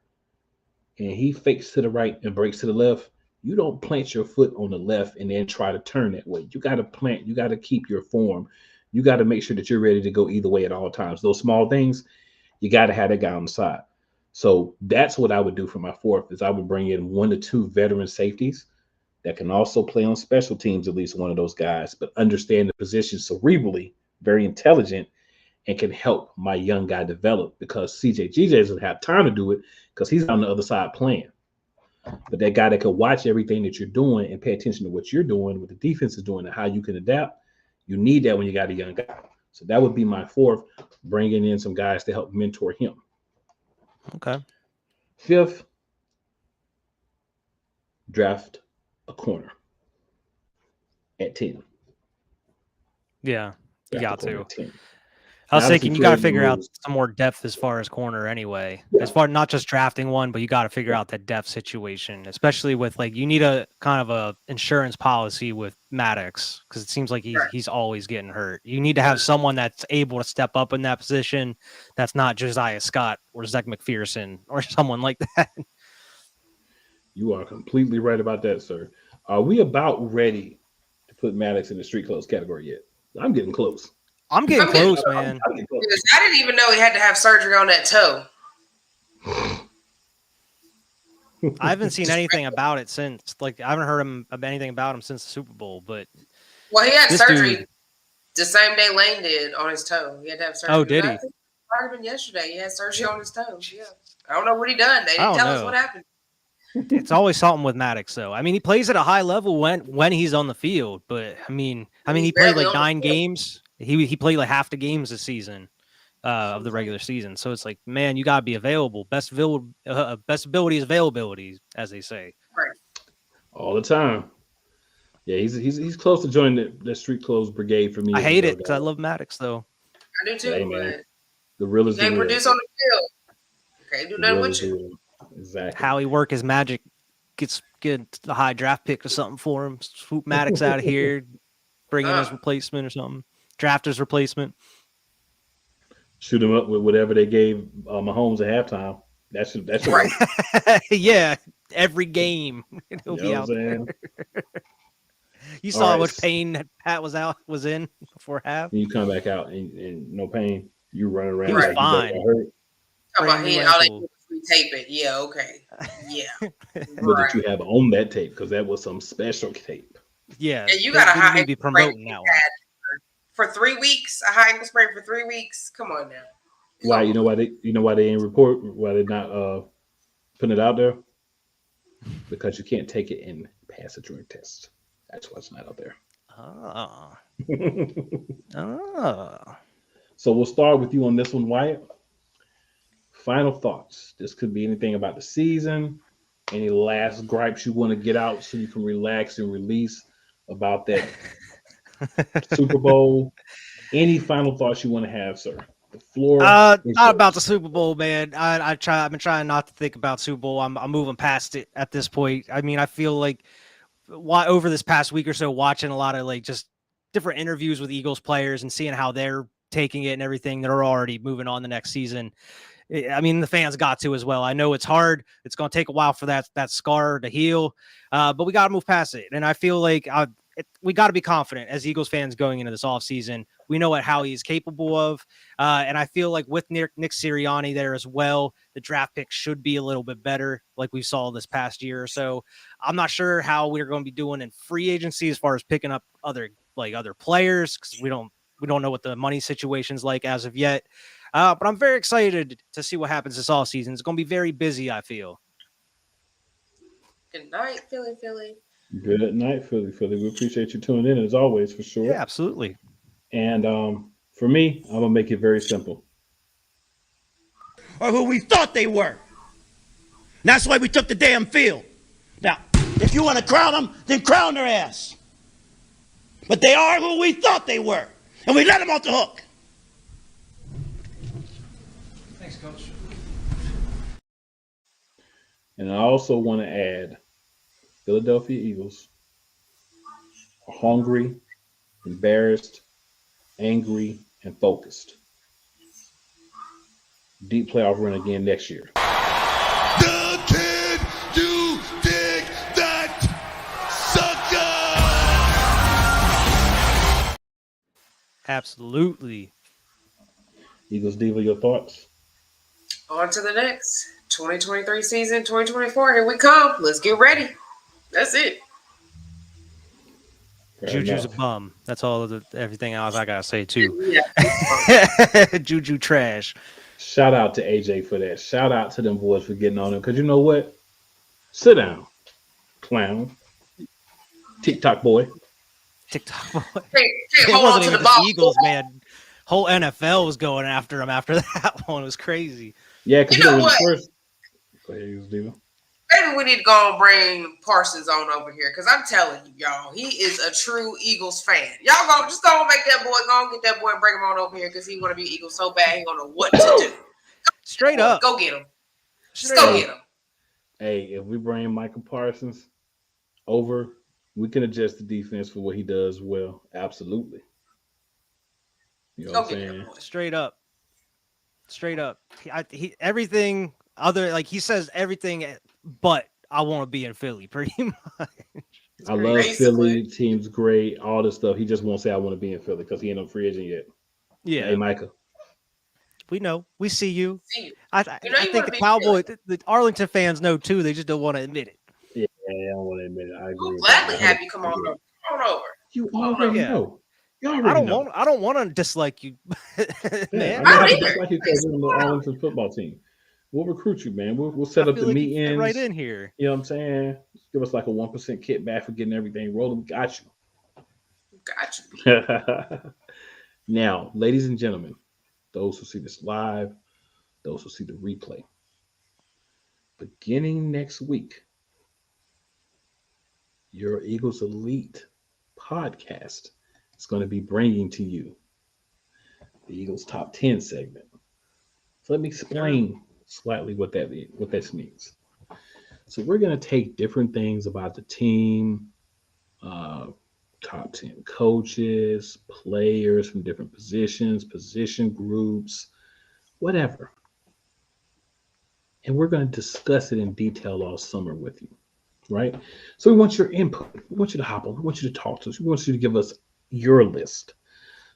and he fakes to the right and breaks to the left, you don't plant your foot on the left and then try to turn that way. You got to plant, you got to keep your form. You got to make sure that you're ready to go either way at all times. Those small things, you got to have that guy on the side. So that's what I would do for my fourth is I would bring in 1 to 2 veteran safeties that can also play on special teams, at least one of those guys, but understand the position cerebrally, very intelligent, and can help my young guy develop because CJ doesn't have time to do it because he's on the other side playing. But that guy that can watch everything that you're doing and pay attention to what you're doing, what the defense is doing, and how you can adapt, you need that when you got a young guy. So that would be my fourth, bringing in some guys to help mentor him. Okay. Fifth, draft a corner at 10. Yeah, you got to. I was Now, thinking you got to figure out rules. some more depth as far as corner anyway. Yeah. As far not just drafting one, but you got to figure out that depth situation, especially with like you need a kind of a insurance policy with Maddox because it seems like he's always getting hurt. You need to have someone that's able to step up in that position. That's not Josiah Scott or Zach McPherson or someone like that. You are completely right about that, sir. Are we about ready to put Maddox in the street clothes category yet? I'm getting close. I'm getting close, man. I'm getting close. Because I didn't even know he had to have surgery on that toe. I haven't seen anything about it since. Like, I haven't heard anything about him since the Super Bowl. But well, he had this surgery dude, the same day Lane did on his toe. He had to have surgery. Oh, did he? I think it might have been yesterday. He had surgery on his toe. Yeah, I don't know what he done. They I didn't don't tell us know. what happened. It's always something with Maddox, though. I mean, he plays at a high level when he's on the field, but I mean, he played barely like on the 9 field. games. He played like half the games this season of the regular season. So it's like, man, you gotta be available. Best ability is availability, as they say. Right. All the time. Yeah, he's close to joining the street clothes brigade for me. I as hate well, it because I guys. love Maddox, though. I do too, Hey, man. but The real you is the can't real. produce on the field. You can't do The nothing real with is the you. real. Exactly. How he work his magic, get the high draft pick or something for him. Swoop Maddox out of here, bring in his replacement or something. Draft his replacement. Shoot him up with whatever they gave Mahomes at halftime. That's Right. Yeah, every game he'll You be know out what I'm there. saying? You All saw how right. much pain that Pat was in before half. And you come back out and no pain. You running around He was like fine. you got hurt. Talking about Brand new all they ankle. do is tape it. Yeah, okay. Yeah. What Right. did you have on that tape? Because that was some special tape. Yeah, And you they- got a they high need to be ankle sprain promoting that one. for 3 weeks. A high ankle sprain for 3 weeks. Come on now. Why? You know why they ain't report? Why they not putting it out there? Because you can't take it and pass a drug test. That's why it's not out there. Oh. So we'll start with you on this one, Wyatt. Final thoughts. This could be anything about the season. Any last gripes you want to get out so you can relax and release about that Super Bowl. Any final thoughts you want to have, sir? The floor. Not is about yours. the Super Bowl, man. I've been trying not to think about Super Bowl. I'm moving past it at this point. I mean, I feel like over this past week or so, watching a lot of like just different interviews with Eagles players and seeing how they're taking it and everything, they're already moving on the next season. I mean, the fans got to as well. I know it's hard. It's going to take a while for that scar to heal, but we got to move past it. And I feel like we got to be confident as Eagles fans going into this offseason. We know how he's capable of. And I feel like with Nick Sirianni there as well, the draft pick should be a little bit better like we saw this past year or so. I'm not sure how we're going to be doing in free agency as far as picking up other players because we don't know what the money situation's like as of yet. But I'm very excited to see what happens this offseason. It's going to be very busy, I feel. Good night, Philly. Good night, Philly. We appreciate you tuning in as always, for sure. Yeah, absolutely. And for me, I'm gonna make it very simple. Or who we thought they were. That's why we took the damn field. Now, if you want to crown them, then crown their ass. But they are who we thought they were. And we let them off the hook. Thanks, Coach. And I also want to add, Philadelphia Eagles are hungry, embarrassed, angry, and focused. Deep playoff run again next year. Can you dig that sucker? Absolutely. Eagles Diva, your thoughts? On to the next 2023 season, 2024. Here we come. Let's get ready. That's it. Fair Juju's enough. a bum. That's all everything else I gotta say too. Yeah. Juju trash. Shout out to AJ for that. Shout out to them boys for getting on them. Because you know what? Sit down, clown. TikTok boy. TikTok boy. Can't It hold on wasn't to even the just ball. Eagles, man. Whole NFL was going after him after that one. It was crazy. Yeah, because You know it was what? the first. Go ahead, Eagles Diva. Maybe we need to go and bring Parsons on over here because I'm telling you, y'all, he is a true Eagles fan. Y'all go make that boy, go and get that boy and bring him on over here because he want to be Eagles so bad he don't know what to do. Straight up. Go get him. Just Straight go up. get him. Hey, if we bring Michael Parsons over, we can adjust the defense for what he does well. Absolutely. You know Go what I'm get saying? that boy. Straight up. Straight up. He everything other, like he says everything but I want to be in Philly pretty much. I love Basically. Philly. Team's great. All this stuff. He just won't say I want to be in Philly because he ain't no free agent yet. Yeah. Hey, Micah. We know. We see you. See you. I You know I you think wanna the be Cowboy, the Arlington fans know too. They just don't want to admit it. Yeah, I don't want to admit it. I agree. We'll with gladly that. have you come on over. Come on over. You already Yeah. know. You already know. I don't want to dislike you, Yeah, man. I'm not I just either. like you because you're on the Arlington football team. We'll recruit you, man. We'll set I up feel the like you fit meetings. right in here. You know what I'm saying? Give us like a 1% kickback for getting everything rolling. Got Got you. you. Now, ladies and gentlemen, those who see this live, those who see the replay, beginning next week, your Eagles Elite podcast is going to be bringing to you the Eagles Top 10 segment. So let me explain slightly what this means. So we're going to take different things about the team, top 10 coaches, players from different positions, position groups, whatever. And we're going to discuss it in detail all summer with you, right? So we want your input. We want you to hop on. We want you to talk to us. We want you to give us your list.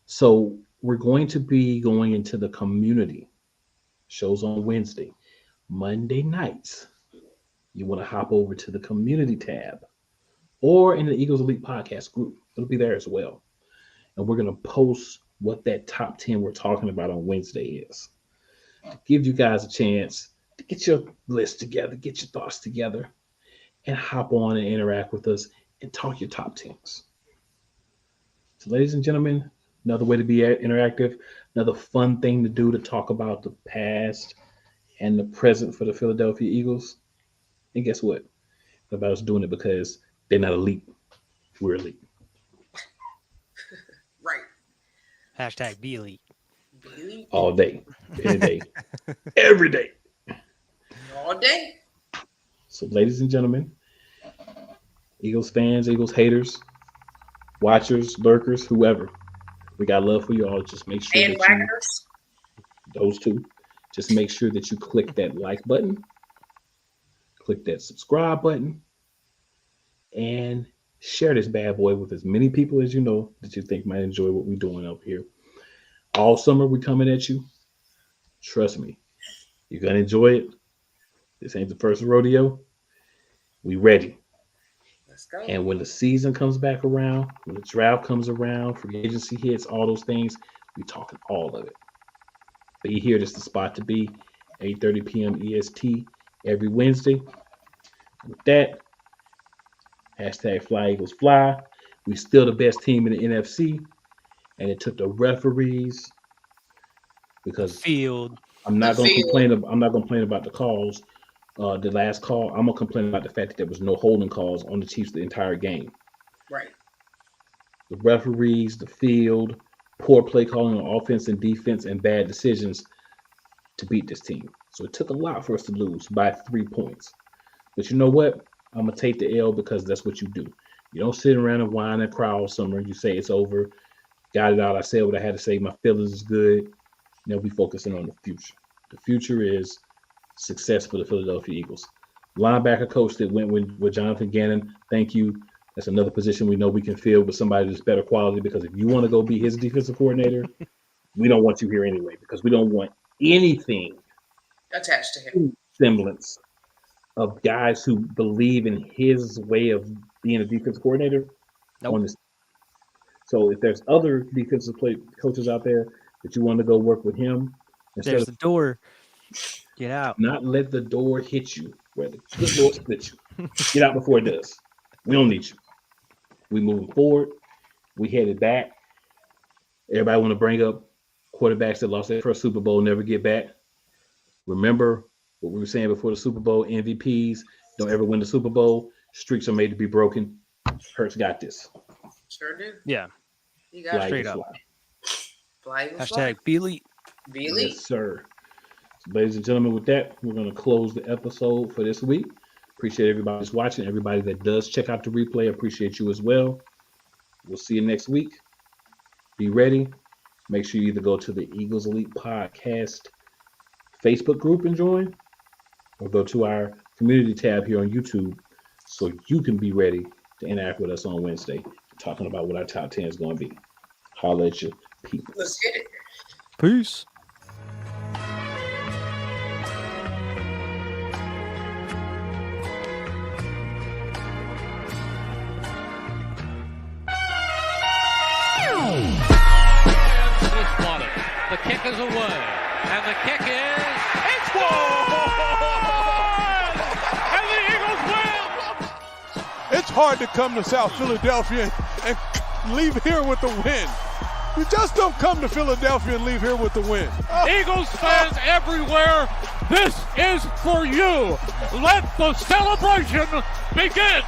So we're going to be going into the community shows on Wednesday. Monday nights, you want to hop over to the community tab or in the Eagles Elite podcast group. It'll be there as well. And we're going to post what that top 10 we're talking about on Wednesday is. To give you guys a chance to get your list together, get your thoughts together, and hop on and interact with us and talk your top 10s. So, ladies and gentlemen, another way to be interactive, another fun thing to do to talk about the past and the present for the Philadelphia Eagles. And guess what? About us doing it because they're not elite. We're elite. Right. Hashtag be elite. All day, any day, every day. All day. So, ladies and gentlemen, Eagles fans, Eagles haters, watchers, lurkers, whoever, we got love for you all. Just make sure And that you, whackers. those two, just make sure that you click that like button, click that subscribe button, and share this bad boy with as many people as you know that you think might enjoy what we're doing up here. All summer we coming at you. Trust me, you're gonna enjoy it. This ain't the first rodeo. We ready. Let's go. And when the season comes back around, when the draft comes around, free agency hits, all those things, we talking all of it. Be here, this is the spot to be. 8:30 p.m. EST every Wednesday. With that, hashtag Fly Eagles Fly. We still the best team in the NFC, and it took the referees because Field. I'm not gonna The field. complain. I'm not gonna complain about the calls. The last call, I'm gonna complain about the fact that there was no holding calls on the Chiefs the entire game. Right. The referees, the field, poor play calling on offense and defense, and bad decisions to beat this team. So it took a lot for us to lose by 3 points. But you know what? I'm gonna take the L because that's what you do. You don't sit around and whine and cry all summer. You say it's over. Got it out. I said what I had to say. My feelings is good. Now we focusing on the future. The future is success for the Philadelphia Eagles. Linebacker coach that went with Jonathan Gannon. Thank you That's another position we know we can fill with somebody that's better quality, because if you want to go be his defensive coordinator, we don't want you here anyway, because we don't want anything attached to him. Semblance of guys who believe in his way of being a defensive coordinator. Nope. On this. So if there's other defensive coaches out there that you want to go work with him, There's the door. Get out. Not let the door hit you where the good Lord split you. Get out before it does. We don't need you. We moving forward. We headed back. Everybody want to bring up quarterbacks that lost their first Super Bowl, never get back. Remember what we were saying before the Super Bowl, MVPs don't ever win the Super Bowl. Streaks are made to be broken. Hurts got this. Sure do. Yeah. You got straight up. Hashtag be elite. Be elite. Yes, sir. So, ladies and gentlemen, with that, we're going to close the episode for this week. Appreciate everybody that's watching. Everybody that does check out the replay, appreciate you as well. We'll see you next week. Be ready. Make sure you either go to the Eagles Elite Podcast Facebook group and join, or go to our community tab here on YouTube so you can be ready to interact with us on Wednesday, talking about what our top 10 is going to be. Holla at you, people. Let's get it. Peace. The kick is away, and the kick is, it's good! And the Eagles win! It's hard to come to South Philadelphia and leave here with the win. You just don't come to Philadelphia and leave here with the win. Eagles fans everywhere, this is for you. Let the celebration begin.